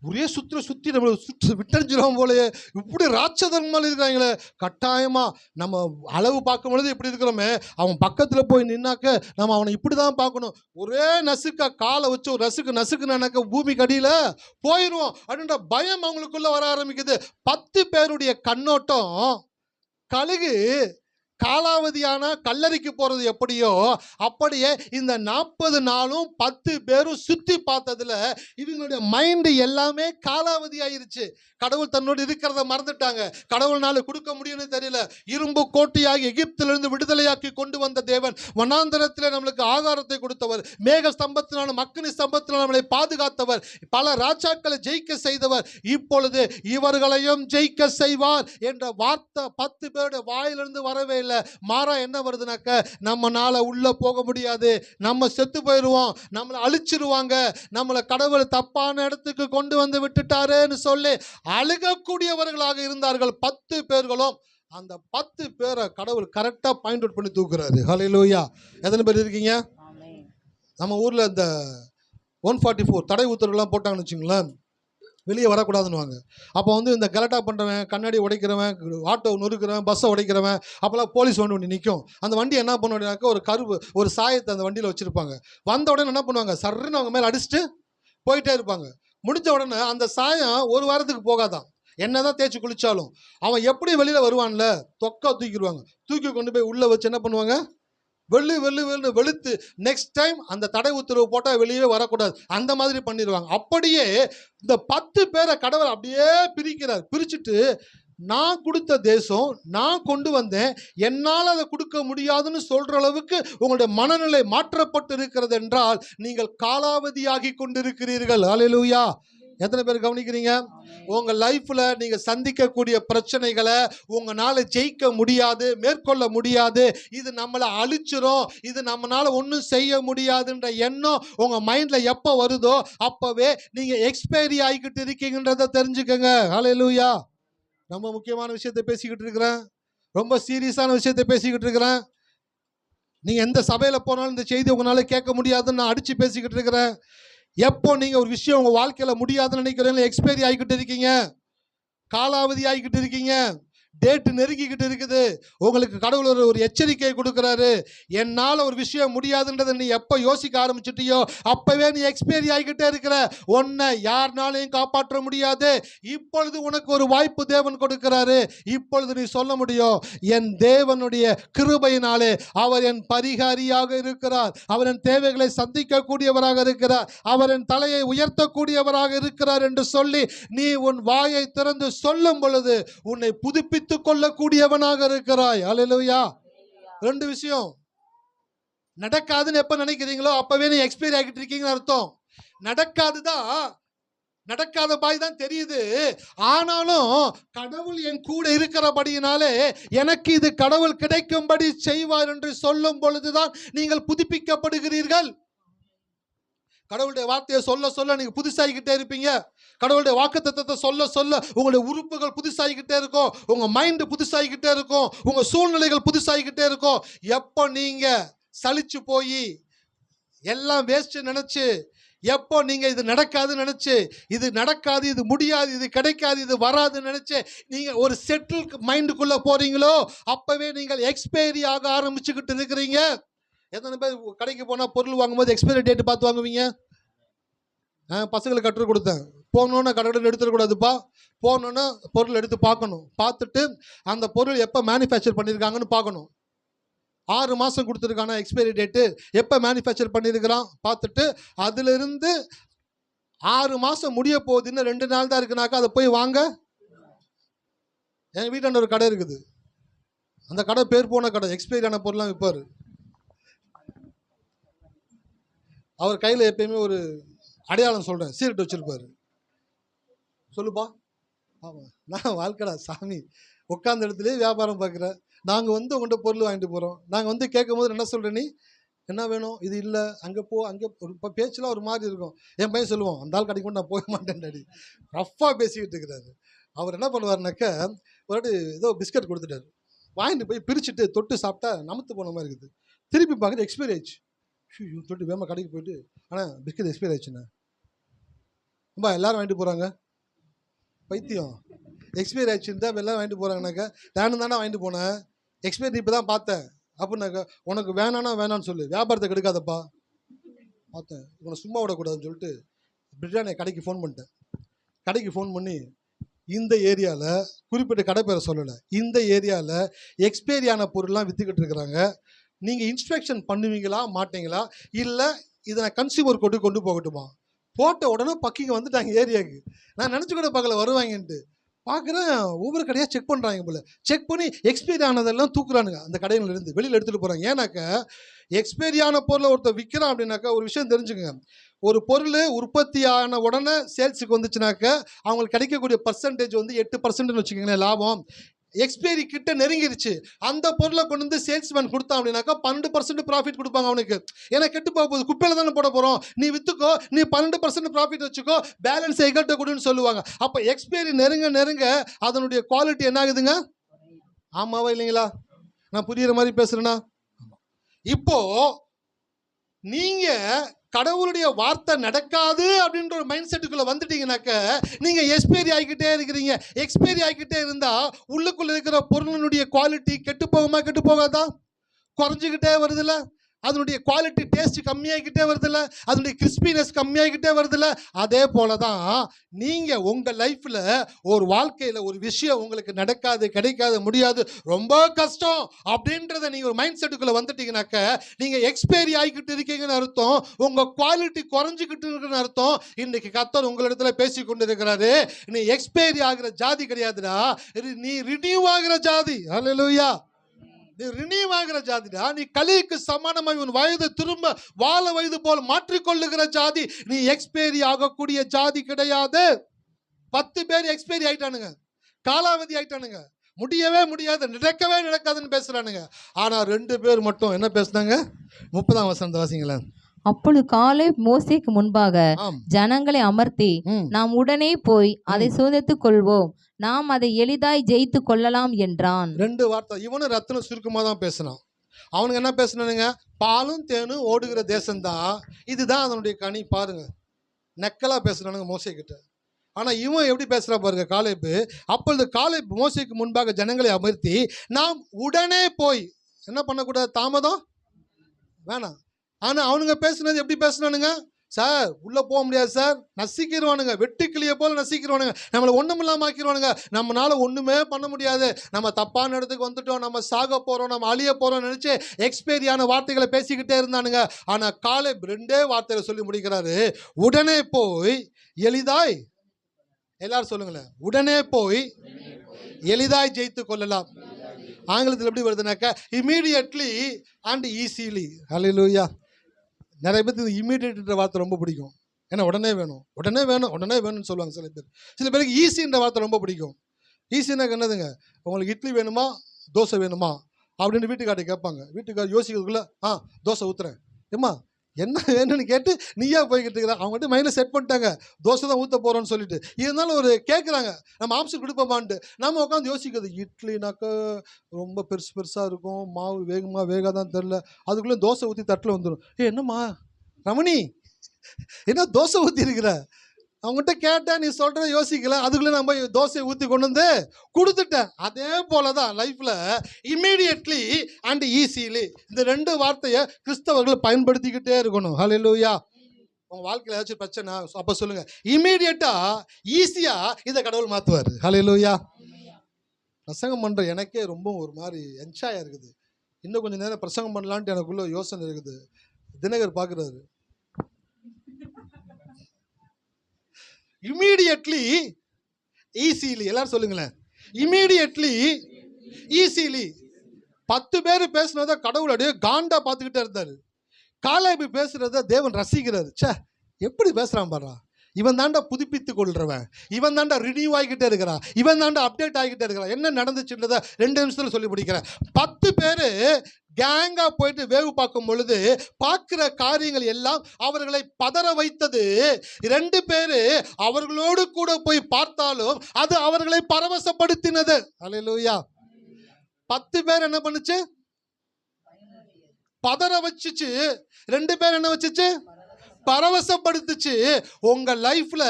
ஒரே சுற்றி நம்மளை விட்டடிச்சிடும் போலயே, இப்படி ராட்சதன் மேலே இருக்கிறாங்களே. கட்டாயமாக நம்ம அளவு பார்க்கும் பொழுது இப்படி இருக்கிறோமே, அவன் பக்கத்தில் போய் நின்னாக்க நம்ம அவனை இப்படி தான் பார்க்கணும். ஒரே நசுக்கா காலை வச்சு ஒரு நசுக்குனாக்க பூமிக்கு அடியில் போயிடுவோம் அப்படின்ற பயம் அவங்களுக்குள்ள வர ஆரம்பிக்குது. 10 பேருடைய கண்ணோட்டம் கழுகு காலாவதியான கல்லறைக்கு போகிறது எப்படியோ அப்படியே இந்த 40 நாளும் 10 பேரும் சுற்றி பார்த்ததுல இவங்களுடைய மைண்டு எல்லாமே காலாவதி ஆயிருச்சு. கடவுள் தன்னோடு இருக்கிறத மறந்துட்டாங்க. கடவுள்னால கொடுக்க முடியும்னு தெரியல. இரும்பு கோட்டையாகி எகிப்திலிருந்து விடுதலையாக்கி கொண்டு வந்த தேவன், வனாந்தரத்தில் நம்மளுக்கு ஆகாரத்தை கொடுத்தவர், மேக ஸ்தம்பத்தினாலும் அக்னி ஸ்தம்பத்தினாலும் நம்மளை பாதுகாத்தவர், பல ராஜாக்களை ஜெயிக்க செய்தவர், இப்பொழுது இவர்களையும் ஜெயிக்க செய்வார் என்ற வார்த்தை 10 பேருடைய வாயிலிருந்து வரவே இல்லை. மாறா என்ன வருதுனாக்க, நம்மனால உள்ள போக முடியாது, நம்ம செத்து போயிடுவோம், நம்மளை அழிச்சிருவாங்க, நம்மளை கடவுள் தப்பான இடத்துக்கு கொண்டு வந்து விட்டுட்டாருன்னு சொல்லி அழுகக்கூடியவர்களாக இருந்தார்கள் 10 பேர்களும். அந்த 10 பேரை கடவுள் கரெக்டாக பாயிண்ட் அவுட் பண்ணி தூக்குறாரு. ஹல்லேலூயா. எத்தனை பேர் இருக்கீங்க? நம்ம ஊரில் இந்த 144 தடை உத்தரவுலாம் போட்டாங்கன்னு வச்சுங்களேன், வெளியே வரக்கூடாதுன்னுவாங்க. அப்போ வந்து இந்த கலட்டா பண்ணுறவன், கண்ணாடி உடைக்கிறவன், ஆட்டோ நொறுக்கிறவன், பஸ்ஸை உடைக்கிறவன், அப்போல்லாம் போலீஸ் வண்டி நிற்கும். அந்த வண்டி என்ன பண்ணுவாங்க, ஒரு சாயத்தை அந்த வண்டியில் வச்சுருப்பாங்க. வந்த உடனே என்ன பண்ணுவாங்க, சர்ன்னு அவங்க மேலே அடிச்சுட்டு போயிட்டே இருப்பாங்க. முடிஞ்ச உடனே அந்த சாயம் ஒரு வாரத்துக்கு போகாதான், என்னதான் தேய்ச்சி குளிச்சாலும். அவன் எப்படி வெளியில் வருவான்ல, தொக்கா தூக்கிடுவாங்க. தூக்கி கொண்டு போய் உள்ளே வச்சு என்ன பண்ணுவாங்க, வெளுத்து நெக்ஸ்ட் டைம் அந்த தடை உத்தரவு போட்டால் வெளியே வரக்கூடாது, அந்த மாதிரி பண்ணிடுவாங்க. அப்படியே இந்த 10 பேரை கடவுள் அப்படியே பிரிக்கிறார். பிரிச்சுட்டு, நான் கொடுத்த தேசம் நான் கொண்டு வந்தேன், என்னால் அதை கொடுக்க முடியாதுன்னு சொல்கிற அளவுக்கு உங்களுடைய மனநிலை மாற்றப்பட்டு இருக்கிறது என்றால் நீங்கள் காலாவதியாகி கொண்டிருக்கிறீர்கள். அல்லேலூயா. எத்தனை பேர் கவனிக்கிறீங்க? உங்கள் லைஃப்பில் நீங்கள் சந்திக்கக்கூடிய பிரச்சனைகளை உங்களால் ஜெயிக்க முடியாது, மேற்கொள்ள முடியாது, இது நம்மளை அழிச்சிரும், இது நம்மளால் ஒன்றும் செய்ய முடியாதுன்ற எண்ணம் உங்கள் மைண்டில் எப்போ வருதோ அப்போவே நீங்கள் எக்ஸ்பைரி ஆகிக்கிட்டு இருக்கீங்கன்றதை தெரிஞ்சுக்கோங்க. ஹல்லேலூயா. ரொம்ப முக்கியமான விஷயத்தை பேசிக்கிட்டு இருக்கிறேன், ரொம்ப சீரியஸான விஷயத்தை பேசிக்கிட்டு இருக்கிறேன். நீங்கள் எந்த சபையில் போனாலும் இந்த செய்தி உங்களால் கேட்க முடியாதுன்னு நான் அடித்து பேசிக்கிட்டு இருக்கிறேன். எப்போ நீங்க ஒரு விஷயம் உங்க வாழ்க்கையில முடியாதுன்னு நினைக்கிறீங்களோ, எக்ஸ்பைரி ஆகிக்கிட்டு இருக்கீங்க, காலாவதி ஆகிக்கிட்டு இருக்கீங்க, டேட்டு நெருங்கிக்கிட்டு இருக்குது. உங்களுக்கு கடவுள் ஒரு எச்சரிக்கை கொடுக்குறாரு. என்னால் ஒரு விஷயம் முடியாதுன்றதை நீ எப்போ யோசிக்க ஆரம்பிச்சிட்டியோ அப்பவே நீ எக்ஸ்பைரி ஆகிக்கிட்டே இருக்கிற. உன்னை யாருனாலையும் காப்பாற்ற முடியாது. இப்பொழுது உனக்கு ஒரு வாய்ப்பு தேவன் கொடுக்கிறாரு. இப்பொழுது நீ சொல்ல முடியும், என் தேவனுடைய கிருபையினாலே அவர் என் பரிகாரியாக இருக்கிறார், அவர் என் தேவைகளை சந்திக்கக்கூடியவராக இருக்கிறார், அவர் என் தலையை உயர்த்தக்கூடியவராக இருக்கிறார் என்று சொல்லி நீ உன் வாயை திறந்து சொல்லும் பொழுது உன்னை புதுப்பித்துக் கொள்ளக்கூடியவனாக இருக்கிறாய். அல்லேலூயா. ரெண்டு விஷயம். நடக்காதுன்னு எப்ப நினைக்கிறீங்களோ அப்பவே நீ எக்ஸ்பைரி ஆகிட்டு இருக்கீங்கன்னு அர்த்தம். நடக்காத பாய் தான் தெரியுது. ஆனாலும் கடவுள் என் கூட இருக்கிறபடியினாலே எனக்கு இது கடவுள் கிடைக்கும்படி செய்வார் என்று சொல்லும் பொழுதுதான் நீங்கள் புதுப்பிக்கப்படுகிறீர்கள். கடவுளுடைய வார்த்தையை சொல்ல சொல்ல நீங்க புதுசாகிக்கிட்டே இருப்பீங்க. கடவுளுடைய வாக்குத்தத்தத்தை சொல்ல சொல்ல உங்களுடைய உறுப்புகள் புதுசாகிக்கிட்டே இருக்கும், உங்க மைண்ட் புதுசாகிக்கிட்டே இருக்கும், உங்க சூழ்நிலைகள் புதுசாகிக்கிட்டே இருக்கும். எப்போ நீங்க சலிச்சு போய் எல்லாம் வேஸ்ட் நினைச்சு, எப்போ நீங்க இது நடக்காதுன்னு நினைச்சு, இது நடக்காது, இது முடியாது, இது கிடைக்காது, இது வராதுன்னு நினைச்சு நீங்க ஒரு செட்டில் மைண்டுக்குள்ள போறீங்களோ அப்பவே நீங்கள் எக்ஸ்பைரி ஆக ஆரம்பிச்சுக்கிட்டு இருக்கிறீங்க. எத்தனை பேர் கடைக்கு போனால் பொருள் வாங்கும்போது எக்ஸ்பைரி டேட் பார்த்து வாங்குவீங்க? பசங்களுக்கு கற்றுக் கொடுத்தேன். போனோன்னா கடையில் எடுத்துடக்கூடாதுப்பா, போனோன்னா பொருள் எடுத்து பார்க்கணும், பார்த்துட்டு அந்த பொருள் எப்போ மேனுஃபேக்சர் பண்ணியிருக்காங்கன்னு பார்க்கணும். 6 மாதம் கொடுத்துருக்கான எக்ஸ்பைரி டேட்டு, எப்போ மேனுஃபேக்சர் பண்ணியிருக்கிறான் பார்த்துட்டு அதிலிருந்து 6 மாதம் முடிய போகுது, இன்னும் 2 நாள் தான் இருக்குனாக்கா அதை போய் வாங்க. என் வீட்டாண்ட ஒரு கடை இருக்குது, அந்த கடை பேர் போன கடை, எக்ஸ்பைரி ஆன பொருள்லாம் விற்பார். அவர் கையில் எப்பயுமே ஒரு அடையாளம் சொல்கிறேன், சீரட்டு வச்சுருப்பார். சொல்லுப்பா. ஆமாம், நான் வாழ்க்கடா சாமி, உட்காந்த இடத்துலேயே வியாபாரம் பார்க்குறேன். நாங்கள் வந்து உங்கள்கிட்ட பொருள் வாங்கிட்டு போகிறோம். நாங்கள் வந்து கேட்கும் போது என்ன சொல்கிறேன், நீ என்ன வேணும், இது இல்லை, அங்கே போ, அங்கே ஒரு பேச்செலாம் ஒரு மாதிரி இருக்கும். என் பையன் சொல்லுவான், அந்த ஆள் கடைக்கு நான் போக மாட்டேன் டாடி, ரஃப்பாக பேசிக்கிட்டு இருக்கிறாரு. அவர் என்ன பண்ணுவார்னாக்கா, ஒரு ஏதோ பிஸ்கட் கொடுத்துட்டாரு, வாங்கிட்டு போய் பிரிச்சுட்டு தொட்டு சாப்பிட்டா நமத்து போன மாதிரி இருக்குது. திருப்பி பார்க்குறது எக்ஸ்பைரி ஆயிடுச்சு. தொட்டு வேமா கடைக்கு போயிட்டு, ஆனால் பிஸ்கட் எக்ஸ்பைரி ஆயிடுச்சுண்ணா. ரொம்ப எல்லாரும் வாங்கிட்டு போகிறாங்க, பைத்தியம். எக்ஸ்பைரி ஆயிடுச்சுன்னு தான் எல்லோரும் வாங்கிட்டு போகிறாங்கனாக்கா, நானும் தானே வாங்கிட்டு போனேன், எக்ஸ்பைரி இப்போ தான் பார்த்தேன் அப்படின்னாக்கா, உனக்கு வேணான்னா வேணான்னு சொல்லு, வியாபாரத்தை கெடுக்காதப்பா. பார்த்தேன், உன்னை சும்மா விடக்கூடாதுன்னு சொல்லிட்டு பிரிட்டானியா கடைக்கு ஃபோன் பண்ணிட்டேன். கடைக்கு ஃபோன் பண்ணி, இந்த ஏரியாவில், குறிப்பிட்ட கடை பேரை சொல்லலை, இந்த ஏரியாவில் எக்ஸ்பைரியான பொருள்லாம் விற்றுக்கிட்டு இருக்கிறாங்க, நீங்கள் இன்ஸ்பெக்ஷன் பண்ணுவீங்களா மாட்டீங்களா, இல்லை இதை நான் கன்சியூமர் கோர்ட்டுக்கு கொண்டு போகட்டுமா? போட்ட உடனே பக்கிங்க வந்துட்டாங்க ஏரியாவுக்கு. நான் நினச்சி கூட பார்க்கல வருவாங்கன்ட்டு. பார்க்குறேன் ஒவ்வொரு கடையாக செக் பண்ணுறாங்க போல். செக் பண்ணி எக்ஸ்பைரி ஆனதெல்லாம் தூக்குறானுங்க, அந்த கடையிலேருந்து வெளியில் எடுத்துகிட்டு போகிறாங்க. ஏன்னாக்கா எக்ஸ்பைரியான பொருளை ஒருத்தர் விற்கிறான் அப்படின்னாக்கா ஒரு விஷயம் தெரிஞ்சுக்கங்க, ஒரு பொருள் உற்பத்தி ஆன உடனே சேல்ஸுக்கு வந்துச்சுனாக்கா அவங்களுக்கு கிடைக்கக்கூடிய பர்சன்டேஜ் வந்து 8% வச்சுக்கோங்களேன் லாபம். எக்ஸ்பைரி கிட்ட நெருங்கிருச்சு, அந்த பொருளை கொண்டு வந்து சேல்ஸ்மேன் கொடுத்தான் அப்படின்னாக்கா 12% ப்ராஃபிட் கொடுப்பாங்க அவனுக்கு. ஏன்னா கெட்டு போக போகுது, குப்பையில் தானே போட போகிறோம், நீ விற்றுக்கோ, நீ 12% ப்ராஃபிட் வச்சுக்கோ, பேலன்ஸ் எங்கள்கிட்ட கொடுன்னு சொல்லுவாங்க. அப்போ எக்ஸ்பைரி நெருங்க நெருங்க அதனுடைய குவாலிட்டி என்ன ஆகுதுங்க? ஆமாவா இல்லைங்களா? நான் புரியுற மாதிரி பேசுகிறேன்னா, இப்போ நீங்க கடவுளுடைய வார்த்தை நடக்காது அப்படின்ற ஒரு மைண்ட் செட்டுக்குள்ள வந்துட்டீங்கன்னாக்க நீங்க எக்ஸ்பைரி ஆகிக்கிட்டே இருக்கிறீங்க. எக்ஸ்பைரி ஆகிக்கிட்டே இருந்தா உள்ளுக்குள்ள இருக்கிற பொருளினுடைய குவாலிட்டி கெட்டு போகுமா, கெட்டு போகாதா? குறைஞ்சிக்கிட்டே வருதுல்ல, அதனுடைய குவாலிட்டி டேஸ்ட் கம்மியாகிக்கிட்டே வருதுல்ல, அதனுடைய கிறிஸ்பினஸ் கம்மியாகிக்கிட்டே வருதுல்ல. அதே போல தான் நீங்கள் உங்கள் லைஃப்பில் ஒரு வாழ்க்கையில் ஒரு விஷயம் உங்களுக்கு நடக்காது, கிடைக்காது, முடியாது, ரொம்ப கஷ்டம் அப்படின்றத நீங்கள் ஒரு மைண்ட் செட்டுக்குள்ளே வந்துட்டீங்கன்னாக்க நீங்கள் எக்ஸ்பைரி ஆகிக்கிட்டு இருக்கீங்கன்னு அர்த்தம், உங்கள் குவாலிட்டி குறைஞ்சிக்கிட்டு இருக்குன்னு அர்த்தம். இன்றைக்கி கர்த்தர் உங்களிடத்துல பேசி கொண்டு இருக்கிறாரு, நீ எக்ஸ்பைரி ஆகிற ஜாதி கிடையாதுடா, நீ ரினியூ ஆகிற ஜாதி. ஹல்லேலூயா. நீ ரினியூ ஆகிற ஜாதிடா, நீ கலிக்கு சமானமாய் உன் வயது திரும்ப வாழ வயது போல் மாற்றிக்கொள்ளுகிற ஜாதி. நீ எக்ஸ்பைரி ஆகக்கூடிய ஜாதி கிடையாது. 10 பேர் எக்ஸ்பைரி ஆயிட்டானுங்க, காலாவதி ஆயிட்டானுங்க, முடியவே முடியாது, நடக்கவே நடக்காதுன்னு பேசுறானுங்க. ஆனா 2 பேர் மட்டும் என்ன பேசுனாங்க? 30ஆம் வசனத்தை வாசிங்களேன். அப்பொழுது காலேப் மோசேக்கு முன்பாக ஜனங்களை அமர்த்தி, நாம் உடனே போய் அதை சுதந்தித்துக் கொள்வோம், நாம் அதை எளிதாய் ஜெயித்து கொள்ளலாம் என்றான். 2 வார்த்தை. இவனும் ரத்தின சுருக்கமாக தான் பேசினான். அவனுக்கு என்ன பேசினானுங்க? பாலும் தேனும் ஓடுகிற தேசம்தான், இதுதான் அதனுடைய கனி பாருங்க. நெக்கலாக பேசுகிறானுங்க மோசே கிட்ட. ஆனால் இவன் எப்படி பேசுகிறா பாருங்க காலேப்பு. அப்பொழுது காலேப் மோசேக்கு முன்பாக ஜனங்களை அமர்த்தி, நாம் உடனே போய் என்ன பண்ணக்கூடாது, தாமதம் வேணாம். ஆனால் அவனுங்க பேசுனது எப்படி பேசுனானுங்க, சார் உள்ளே போக முடியாது சார், நசிக்கிடுவானுங்க, வெட்டுக்கிளியை போல் நசிக்கிடுவானுங்க, நம்மளை ஒன்றும் இல்லாமல் ஆக்கிடுவானுங்க, நம்மளால ஒன்றுமே பண்ண முடியாது, நம்ம தப்பான இடத்துக்கு வந்துட்டோம், நம்ம சாக போகிறோம், நம்ம அழிய போகிறோம் நினச்சி எக்ஸ்பைரியான வார்த்தைகளை பேசிக்கிட்டே இருந்தானுங்க. ஆனால் காலேப் 2 வார்த்தைகளை சொல்லி முடிக்கிறாரு, உடனே போய் எளிதாய், எல்லாரும் சொல்லுங்களேன், உடனே போய் எளிதாய் ஜெயித்து கொள்ளலாம். ஆங்கிலத்தில் எப்படி வருதுனாக்கா இமீடியட்லி அண்ட் ஈஸிலி. ஹல்லேலூயா. நிறைய பேருக்கு இமீடியட்ன்ற வார்த்தை ரொம்ப பிடிக்கும். ஏன்னா உடனே வேணும், உடனே வேணும், உடனே வேணும்னு சொல்லுவாங்க சில பேர். சில பேருக்கு ஈஸின்ற வார்த்தை ரொம்ப பிடிக்கும். ஈஸின்னா என்னதுங்க, உங்களுக்கு இட்லி வேணுமா தோசை வேணுமா அப்படின்னு வீட்டுக்கார்ட்ட கேட்பாங்க. வீட்டுக்கார் யோசிக்கிறதுக்குள்ள தோசை ஊற்றுறேன், ஏம்மா என்ன வேணும்னு கேட்டு நீயா போய்கிட்டு இருக்கிற. அவங்ககிட்ட மைண்டில் செட் பண்ணிட்டாங்க தோசை தான் ஊற்ற போகிறோன்னு சொல்லிட்டு. இருந்தாலும் ஒரு கேட்குறாங்க, நம்ம ஆப்ஷன் கொடுப்போமான்ட்டு. நம்ம உட்காந்து யோசிக்கிறது, இட்லினாக்கா ரொம்ப பெருசாக இருக்கும், மாவு வேகுமா வேகாதான் தெரில, அதுக்குள்ளே தோசை ஊற்றி தட்டில் வந்துடும். என்னம்மா ரமணி என்ன தோசை ஊற்றி இருக்கிற, அவங்ககிட்ட கேட்டேன், நீ சொல்கிற யோசிக்கல, அதுக்குள்ளே நம்ம தோசையை ஊற்றி கொண்டு வந்து கொடுத்துட்டேன். அதே போல தான் லைஃப்பில் இம்மீடியட்லி அண்ட் ஈஸிலி, இந்த 2 வார்த்தையை கிறிஸ்தவர்கள் பயன்படுத்திக்கிட்டே இருக்கணும். ஹல்லேலூயா. உங்கள் வாழ்க்கையில் ஏதாச்சும் பிரச்சனை அப்போ சொல்லுங்கள், இம்மீடியட்டாக ஈஸியாக இதை கடவுள் மாற்றுவார். ஹல்லேலூயா. பிரசங்கம் பண்ணுற எனக்கே ரொம்ப ஒரு மாதிரி என்ஜாயாக இருக்குது. இன்னும் கொஞ்சம் நேரம் பிரசங்கம் பண்ணலான்ட்டு எனக்குள்ள யோசனை இருக்குது. தினகர் பார்க்குறாரு. இமீடியட்லி ஈஸிலி, எல்லாரும் சொல்லுங்களேன், இமீடியட்லி ஈஸிலி. 10 பேர் பேசுனதை கடவுள் அப்படியே காண்டா பார்த்துக்கிட்டே இருந்தார். காலேபு பேசுறத தேவன் ரசிக்கிறாரு. சே எப்படி பேசுறான் பாரு, இவன் தாண்டா புதுப்பித்து கொள்றவன், இவன் தாண்டா ரினியூ ஆகிக்கிட்டே இருக்கிறான், இவன் தாண்டா அப்டேட் ஆகிக்கிட்டே இருக்கிறான். என்ன நடந்துச்சுன்றதை 2 நிமிஷத்தில் சொல்லி முடிக்கிறேன். 10 பேர் கேங்கா போயிட்டு வேவு பார்க்கும் பொழுது பார்க்கிற காரியங்கள் எல்லாம் அவர்களை பதற வைத்தது. 2 பேரு அவர்களோடு கூட போய் பார்த்தாலும் அது அவர்களை பரவசப்படுத்தினது. அல்லேலூயா. 10 பேர் என்ன பண்ணுச்சு, பதற வச்சுச்சு. 2 பேர் என்ன வச்சுச்சு, பரவசப்படுத்துச்சு. உங்க லைஃப்ல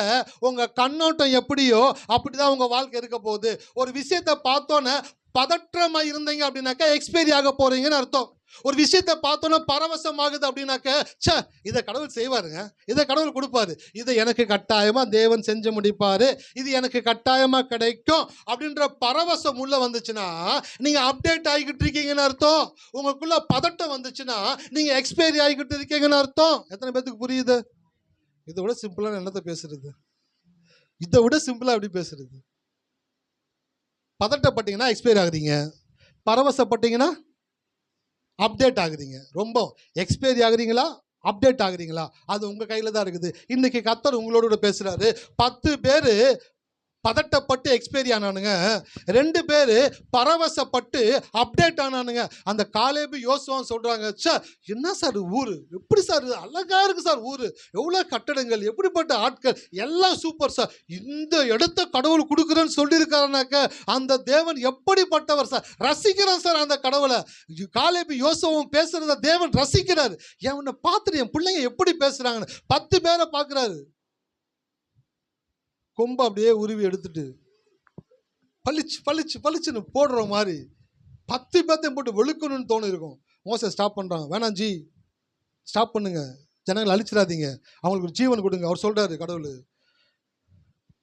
உங்க கண்ணோட்டம் எப்படியோ அப்படிதான் உங்க வாழ்க்கை இருக்க போகுது. ஒரு விஷயத்தை பார்த்தோன்னே பதற்றமா இருந்தீங்க அப்படின்னாக்கா எக்ஸ்பைரி ஆக போறீங்கன்னு அர்த்தம். ஒரு விஷயத்தை பார்த்தோன்னா பரவசமாகுது அப்படின்னாக்க, சே இதை கடவுள் செய்வாருங்க, இதை கடவுள் கொடுப்பாரு, இதை எனக்கு கட்டாயமா தேவன் செஞ்சு முடிப்பாரு, இது எனக்கு கட்டாயமா கிடைக்கும் அப்படின்ற பரவசம் உள்ள வந்துச்சுன்னா நீங்க அப்டேட் ஆகிக்கிட்டு இருக்கீங்கன்னு அர்த்தம். உங்களுக்குள்ள பதட்டம் வந்துச்சுன்னா நீங்க எக்ஸ்பைரி ஆகிக்கிட்டு இருக்கீங்கன்னு அர்த்தம். எத்தனை பேத்துக்கு புரியுது? இதை விட சிம்பிளா என்னத்தை பேசுறது, இதை விட சிம்பிளா எப்படி பேசுறது? பதட்டப்பட்டீங்கன்னா எக்ஸ்பைரி ஆகுறீங்க, பரவசப்பட்டீங்கன்னா அப்டேட் ஆகுறீங்க. ரொம்ப எக்ஸ்பைரி ஆகுறீங்களா அப்டேட் ஆகுறீங்களா அது உங்க கையில தான் இருக்குது. இன்னைக்கு கர்த்தர் உங்களோட பேசுறாரு. 10 பேர் பதட்டப்பட்டு எக்ஸ்பைரி ஆனானுங்க, 2 பேர் பரவசப்பட்டு அப்டேட் ஆனானுங்க. அந்த காலேபு யோசுவாவும் சொல்றாங்க, சே என்ன சார் ஊரு, எப்படி சார் அழகா இருக்கு சார் ஊரு, எவ்வளோ கட்டடங்கள், எப்படிப்பட்ட ஆட்கள், எல்லாம் சூப்பர் சார், இந்த இடத்த கடவுள் கொடுக்குறேன்னு சொல்லியிருக்காருனாக்க அந்த தேவன் எப்படிப்பட்டவர் சார், ரசிக்கிறான் சார் அந்த கடவுளை. காலேபு யோசுவாவும் பேசுறத தேவன் ரசிக்கிறார். என் பார்த்துட்டு என் பிள்ளைங்க எப்படி பேசுறாங்கன்னு 10 பேரை பார்க்குறாரு. கொம்பை அப்படியே உருவி எடுத்துட்டு பளிச்சு பளிச்சு பளிச்சுன்னு போடுற மாதிரி 10 பேர்த்தையும் போட்டு வெளுக்கணும்னு தோணு இருக்கும். மோசே ஸ்டாப் பண்ணுறான், வேணாம் ஜி ஸ்டாப் பண்ணுங்க, ஜனங்களை அழிச்சிடாதீங்க, அவங்களுக்கு ஒரு ஜீவன் கொடுங்க. அவர் சொல்றாரு கடவுள்.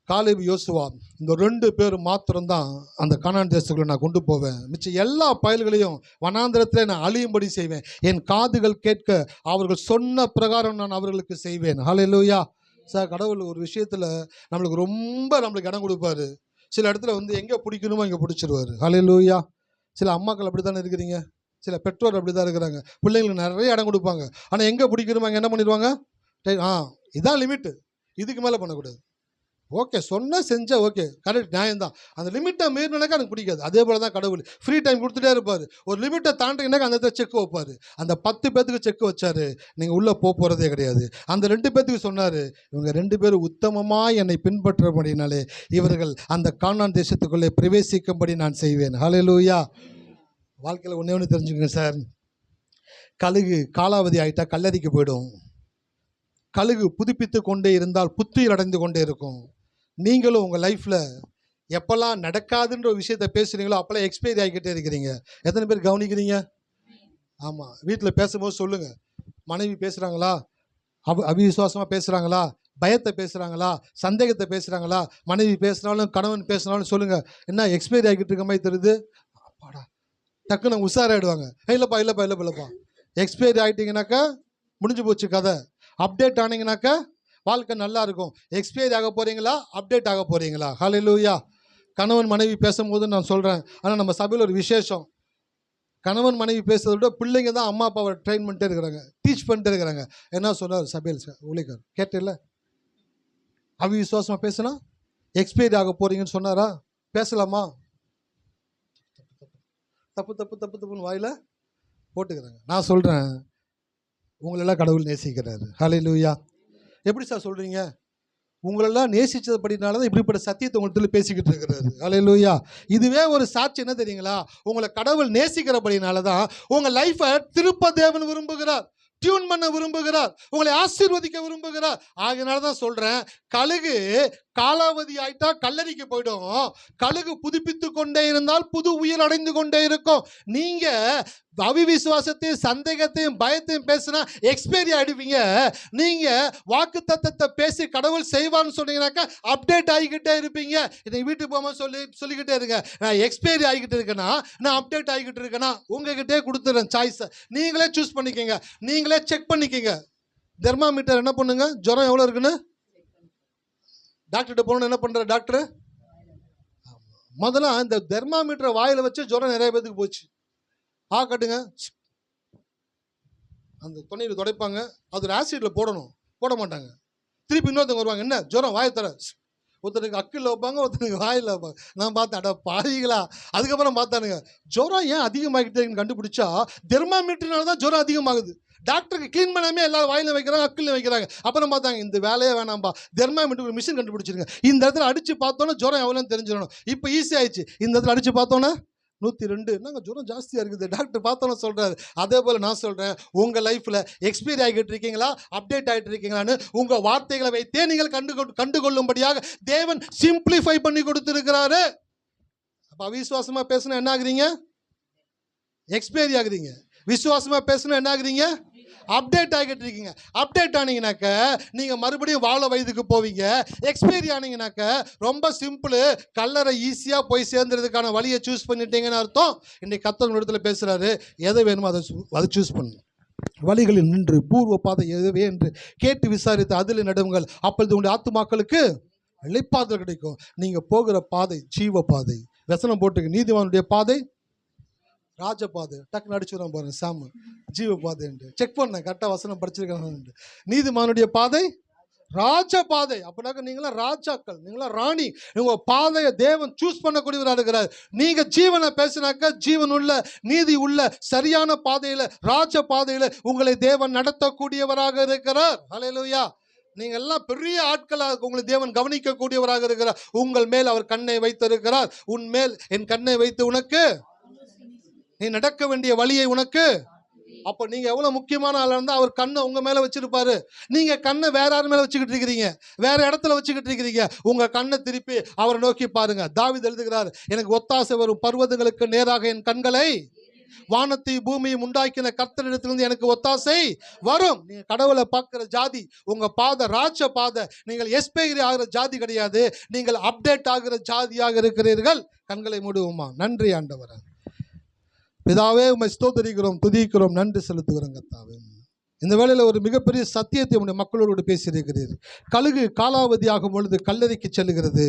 காலேபு யோசுவா இந்த 2 பேர் மாத்திரம்தான் அந்த கானான் தேசத்துக்குள்ள நான் கொண்டு போவேன், மிச்சம் எல்லா பயல்களையும் வனாந்திரத்தில் நான் அழியும்படி செய்வேன், என் காதுகள் கேட்க அவர்கள் சொன்ன பிரகாரம் நான் அவர்களுக்கு செய்வேன். ஹல்லேலூயா. சார் கடவுள் ஒரு விஷயத்தில் நம்மளுக்கு இடம் கொடுப்பாரு. சில இடத்துல எங்கே பிடிக்கணுமோ இங்கே பிடிச்சிருவாரு. ஹல்லேலூயா. சில அம்மாக்கள் அப்படி தானே இருக்கிறீங்க, சில பெற்றோர் அப்படி தான் இருக்கிறாங்க. பிள்ளைங்களுக்கு நிறைய இடம் கொடுப்பாங்க, ஆனால் எங்கே பிடிக்கணுமோ அங்கே என்ன பண்ணிடுவாங்க, இதான் லிமிட்டு, இதுக்கு மேலே பண்ணக்கூடாது. ஓகே சொன்னால் செஞ்சால் ஓகே கரெக்ட் நியாயம்தான். அந்த லிமிட்டை மீறினாக்கா எனக்கு பிடிக்காது. அதே போல் தான் கடவுள் ஃப்ரீ டைம் கொடுத்துட்டே இருப்பார். ஒரு லிமிட்டை தாண்டினாக்கா அந்த செக் வைப்பார். அந்த 10 பேத்துக்கு செக் வச்சார், நீங்கள் உள்ளே போகிறதே கிடையாது. அந்த 2 பேத்துக்கு சொன்னார், இவங்க 2 பேரும் உத்தமமாக என்னை பின்பற்றபடினாலே இவர்கள் அந்த கானான் தேசத்துக்குள்ளே பிரவேசிக்கும்படி நான் செய்வேன். ஹல்லேலூயா. வாழ்க்கையில் ஒன்று தெரிஞ்சுக்கங்க சார், கழுகு காலாவதி ஆகிட்டா கல்லறைக்கு போயிடும், கழுகு புதுப்பித்து கொண்டே இருந்தால் புத்துயிர் அடைந்து கொண்டே இருக்கும். நீங்களும் உங்கள் லைஃப்பில் எப்போல்லாம் நடக்காதுன்ற ஒரு விஷயத்தை பேசுகிறீங்களோ அப்போல்லாம் எக்ஸ்பைரி ஆகிக்கிட்டே இருக்கிறீங்க. எத்தனை பேர் கவனிக்கிறீங்க? ஆமாம், வீட்டில் பேசும்போது சொல்லுங்கள். மனைவி பேசுகிறாங்களா, அவிசுவாசமாக பேசுகிறாங்களா, பயத்தை பேசுகிறாங்களா, சந்தேகத்தை பேசுகிறாங்களா, மனைவி பேசுனாலும் கணவன் பேசுனாலும் சொல்லுங்கள், என்ன எக்ஸ்பைரி ஆகிக்கிட்டு இருக்க மாதிரி தெரியுது. அப்பாடா, டக்குன்னு உஷாராயிடுவாங்க. இல்லைப்பா எக்ஸ்பைரி ஆகிட்டிங்கனாக்கா முடிஞ்சு போச்சு கதை. அப்டேட் ஆனீங்கனாக்கா வாழ்க்கை நல்லா இருக்கும். எக்ஸ்பைரி ஆக போகிறீங்களா, அப்டேட் ஆக போகிறீங்களா? ஹல்லேலூயா. கணவன் மனைவி பேசும்போது நான் சொல்கிறேன், ஆனால் நம்ம சபையில் ஒரு விசேஷம். கணவன் மனைவி பேசுறதை விட பிள்ளைங்க தான் அம்மா அப்பாவை ட்ரெயின் பண்ணிட்டே இருக்கிறாங்க, டீச் பண்ணிட்டே இருக்கிறாங்க. என்ன சொன்னார் சபையில் ஊழியக்கார் கேட்டில்ல? அவிசுவாசமாக பேசுனா எக்ஸ்பைரி ஆக போகிறீங்கன்னு சொன்னாரா? பேசலாமா? தப்புன்னு வாயில் போட்டுக்கிறாங்க. நான் சொல்கிறேன், உங்களெல்லாம் கடவுள் நேசிக்கிறாரு. ஹல்லேலூயா. எப்படி சார் சொல்கிறீங்க? உங்களெல்லாம் நேசித்தபடினால தான் இப்படிப்பட்ட சத்தியத்தை உங்கள்கிட்ட பேசிக்கிட்டு இருக்கிறாரு. ஹல்லேலூயா. இதுவே ஒரு சாட்சி என்ன தெரியுங்களா? உங்களை கடவுள் நேசிக்கிறபடினால தான் உங்கள் லைஃப்பை திருப்ப தேவன் விரும்புகிறார், டியூன் பண்ண விரும்புகிறார், உங்களை ஆசீர்வதிக்க விரும்புகிறார். ஆகையினால தான் சொல்கிறேன், கழுகு காலாவதி ஆயிட்டா கல்லறைக்கு போயிடும். கழுகு புதுப்பித்து கொண்டே இருந்தால் புது உயிர் அடைந்து கொண்டே இருக்கும். நீங்கள் அவிவிசுவாசத்தையும் சந்தேகத்தையும் பயத்தையும் பேசினா எக்ஸ்பைரி ஆகிடுவீங்க. நீங்கள் வாக்கு தத்தத்தை பேசி கடவுள் செய்வான்னு சொன்னீங்கன்னாக்கா அப்டேட் ஆகிக்கிட்டே இருப்பீங்க. இதை வீட்டுக்கு போகும்போது சொல்லிக்கிட்டே இருங்க, நான் எக்ஸ்பைரி ஆகிக்கிட்டு இருக்கேன்னா, நான் அப்டேட் ஆகிக்கிட்டு இருக்கேன்னா, உங்ககிட்டே கொடுத்துறேன் சாய்ஸை. நீங்களே சூஸ் பண்ணிக்கோங்க, நீங்களே செக் பண்ணிக்கோங்க. தெர்மாமீட்டர் என்ன பண்ணுங்க, ஜுரம் எவ்வளோ இருக்குன்னு டாக்டர்கிட்ட போகணும். என்ன பண்ணுற டாக்டர்? முதல்ல இந்த தெர்மாமீட்டரை வாயில் வச்சு ஜுரம் நிறைய பேருக்கு போச்சு. கட்டுங்க, அந்த துணையில் துடைப்பாங்க, அது ஒரு ஆசிடில் போடணும், போட மாட்டாங்க. திருப்பி இன்னொருத்தவங்க வருவாங்க, என்ன ஜுரம், வாயை தர. ஒருத்தருக்கு அக்கில் வைப்பாங்க, ஒருத்தருக்கு வாயில் வைப்பாங்க. நான் பார்த்தேன், அட பாவிகளா. அதுக்கப்புறம் பார்த்தானுங்க, ஜுரம் ஏன் அதிகமாகிட்டேன்னு கண்டுபிடிச்சா தெர்மாமீட்டர்னால தான் ஜுரம் அதிகமாகுது. டாக்டருக்கு க்ளீன் பண்ணாமே எல்லாரும் வாயில வைக்கிறாங்க, அக்கில் வைக்கிறாங்க. அப்புறம் பார்த்தாங்க, இந்த வேலையே வேணாம்பா, தெர்மாமீட்டர் ஒரு மிஷின் கண்டுபிடிச்சிருங்க. இந்த இடத்துல அடித்து பார்த்தோன்னா ஜுரம் எவ்வளோன்னு தெரிஞ்சிடணும். இப்போ ஈஸி ஆயிடுச்சு. இந்த இடத்துல அடித்து பார்த்தோன்னா 102, என்னங்க ஜுரம் ஜாஸ்தியாக இருக்குது, டாக்டர் பார்த்தோன்னு சொல்கிறாரு. அதே போல் நான் சொல்கிறேன், உங்கள் லைஃப்பில் எக்ஸ்பைரி ஆகிட்டு இருக்கீங்களா, அப்டேட் ஆகிட்டு இருக்கீங்களான்னு உங்கள் வார்த்தைகளை வைத்தே நீங்கள் கண்டுகொள்ளும்படியாக தேவன் சிம்பிளிஃபை பண்ணி கொடுத்துருக்கிறாரு. அப்போ அவிசுவாசமாக பேசுனா என்ன ஆகுறீங்க? எக்ஸ்பைரி ஆகுறீங்க. விசுவாசமாக பேசுனா என்ன ஆகுறீங்க? அப்டேட் ஆகிட்டு இருக்கீங்க. அப்டேட் ஆனீங்கன்னாக்க நீங்கள் மறுபடியும் வாழ வயதுக்கு போவீங்க. எக்ஸ்பைரி ஆனீங்கன்னாக்க ரொம்ப சிம்பிள், கல்லறை ஈஸியாக போய் சேர்ந்துறதுக்கான வழியை சூஸ் பண்ணிட்டீங்கன்னு அர்த்தம். இன்றைக்கி கர்த்தர் இடத்துல பேசுகிறாரு, எதை வேணுமோ அதை சூஸ் பண்ணு. வழிகளில் நின்று பூர்வ பாதை எதுவே என்று கேட்டு விசாரித்து அதில் நடுவுங்கள், அப்பொழுது உங்களுடைய ஆத்துமாக்களுக்கு இளைப்பாறுதல் கிடைக்கும். நீங்கள் போகிற பாதை ஜீவ பாதை. வசனம் போட்டுக்கு, நீதிமானுடைய பாதை ராஜபாதை. டக்குன்னு அடிச்சுடுறான் பாருங்க சாமு, ஜீவபாதை என்று செக் பண்ணேன், கரெக்டாக வசனம் படிச்சிருக்காங்க. நீதிமானுடைய பாதை ராஜபாதை. அப்படின்னாக்க நீங்களாம் ராஜாக்கள், நீங்களாம் ராணி. உங்கள் பாதையை தேவன் சூஸ் பண்ணக்கூடியவராக இருக்கிறார். நீங்கள் ஜீவனை பேசினாக்க ஜீவன் உள்ள, நீதி உள்ள, சரியான பாதையில், ராஜ பாதையில் உங்களை தேவன் நடத்தக்கூடியவராக இருக்கிறார். ஹல்லேலூயா. நீங்கள் எல்லாம் பெரிய ஆட்களாக உங்களை தேவன் கவனிக்கக்கூடியவராக இருக்கிறார். உங்கள் மேல் அவர் கண்ணை வைத்திருக்கிறார். உன் மேல் என் கண்ணை வைத்து உனக்கு நீ நடக்க வேண்டிய வழியை உனக்கு. அப்போ நீங்கள் எவ்வளோ முக்கியமான ஆளாக இருந்தால் அவர் கண்ணை உங்கள் மேலே வச்சுருப்பாரு. நீங்கள் கண்ணை வேற யார் மேலே வச்சுக்கிட்டு இருக்கிறீங்க, வேற இடத்துல வச்சுக்கிட்டு இருக்கிறீங்க. உங்கள் கண்ணை திருப்பி அவரை நோக்கி பாருங்க. தாவீது எழுதுகிறார், எனக்கு ஒத்தாசை வரும் பர்வதங்களுக்கு நேராக என் கண்களை, வானத்தையும் பூமியும் உண்டாக்கின கர்த்தரிடத்திலிருந்து எனக்கு ஒத்தாசை வரும். நீங்க கடவுளை பார்க்கிற ஜாதி, உங்க பாதை ராஜ பாதை. நீங்கள் எஸ்பைரி ஆகிற ஜாதி கிடையாது, நீங்கள் அப்டேட் ஆகிற ஜாதியாக இருக்கிறீர்கள். கண்களை மூடுவோமா? நன்றி ஆண்டவரே. பிதாவே, உம்மை ஸ்தோத்திரிக்கிறோம், துதிக்கிறோம், நன்றி செலுத்துகிறோம் கர்த்தாவே. இந்த வேளையில் ஒரு மிகப்பெரிய சத்தியத்தை உடைய மக்களோடு பேசியிருக்கிறீர். கழுகு காலாவதி ஆகும் பொழுது கல்லறைக்கு செல்லுகிறது,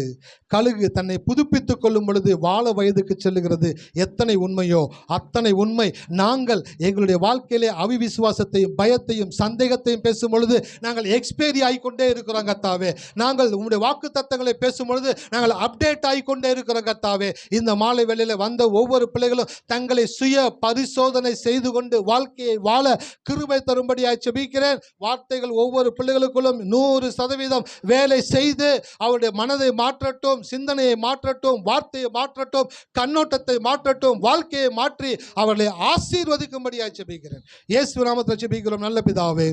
கழுகு தன்னை புதுப்பித்துக் கொள்ளும் பொழுது வாழ வயதுக்கு செல்லுகிறது. எத்தனை உண்மையோ அத்தனை உண்மை. நாங்கள் எங்களுடைய வாழ்க்கையிலே அவிவிசுவாசத்தையும் பயத்தையும் சந்தேகத்தையும் பேசும் பொழுது நாங்கள் எக்ஸ்பைரி ஆகிக்கொண்டே இருக்கிறோம் கர்த்தாவே. நாங்கள் உங்களுடைய வாக்கு தத்தங்களை பேசும் பொழுது நாங்கள் அப்டேட் ஆகிக்கொண்டே இருக்கிறோம் கர்த்தாவே. இந்த மாலை வேளையில் வந்த ஒவ்வொரு பிள்ளைகளும் தங்களை சுய பரிசோதனை செய்து கொண்டு வாழ்க்கையை வாழ கிருபை தரும்படி ஜெபிக்கிறேன். வார்த்தைகள் ஒவ்வொரு பிள்ளைகளுக்குள்ளும் 100% வேலை செய்து அவருடைய மனதை மாற்றட்டும், சிந்தனையை மாற்றட்டும், வார்த்தையை மாற்றட்டும், கண்ணோட்டத்தை மாற்றட்டும், வாழ்க்கையை மாற்றி அவர்களை ஆசீர்வதிக்கும்படியாக ஜெபிக்கிறேன். இயேசு நாமத்தில் ஜெபிக்கிறோம் நல்ல பிதாவே.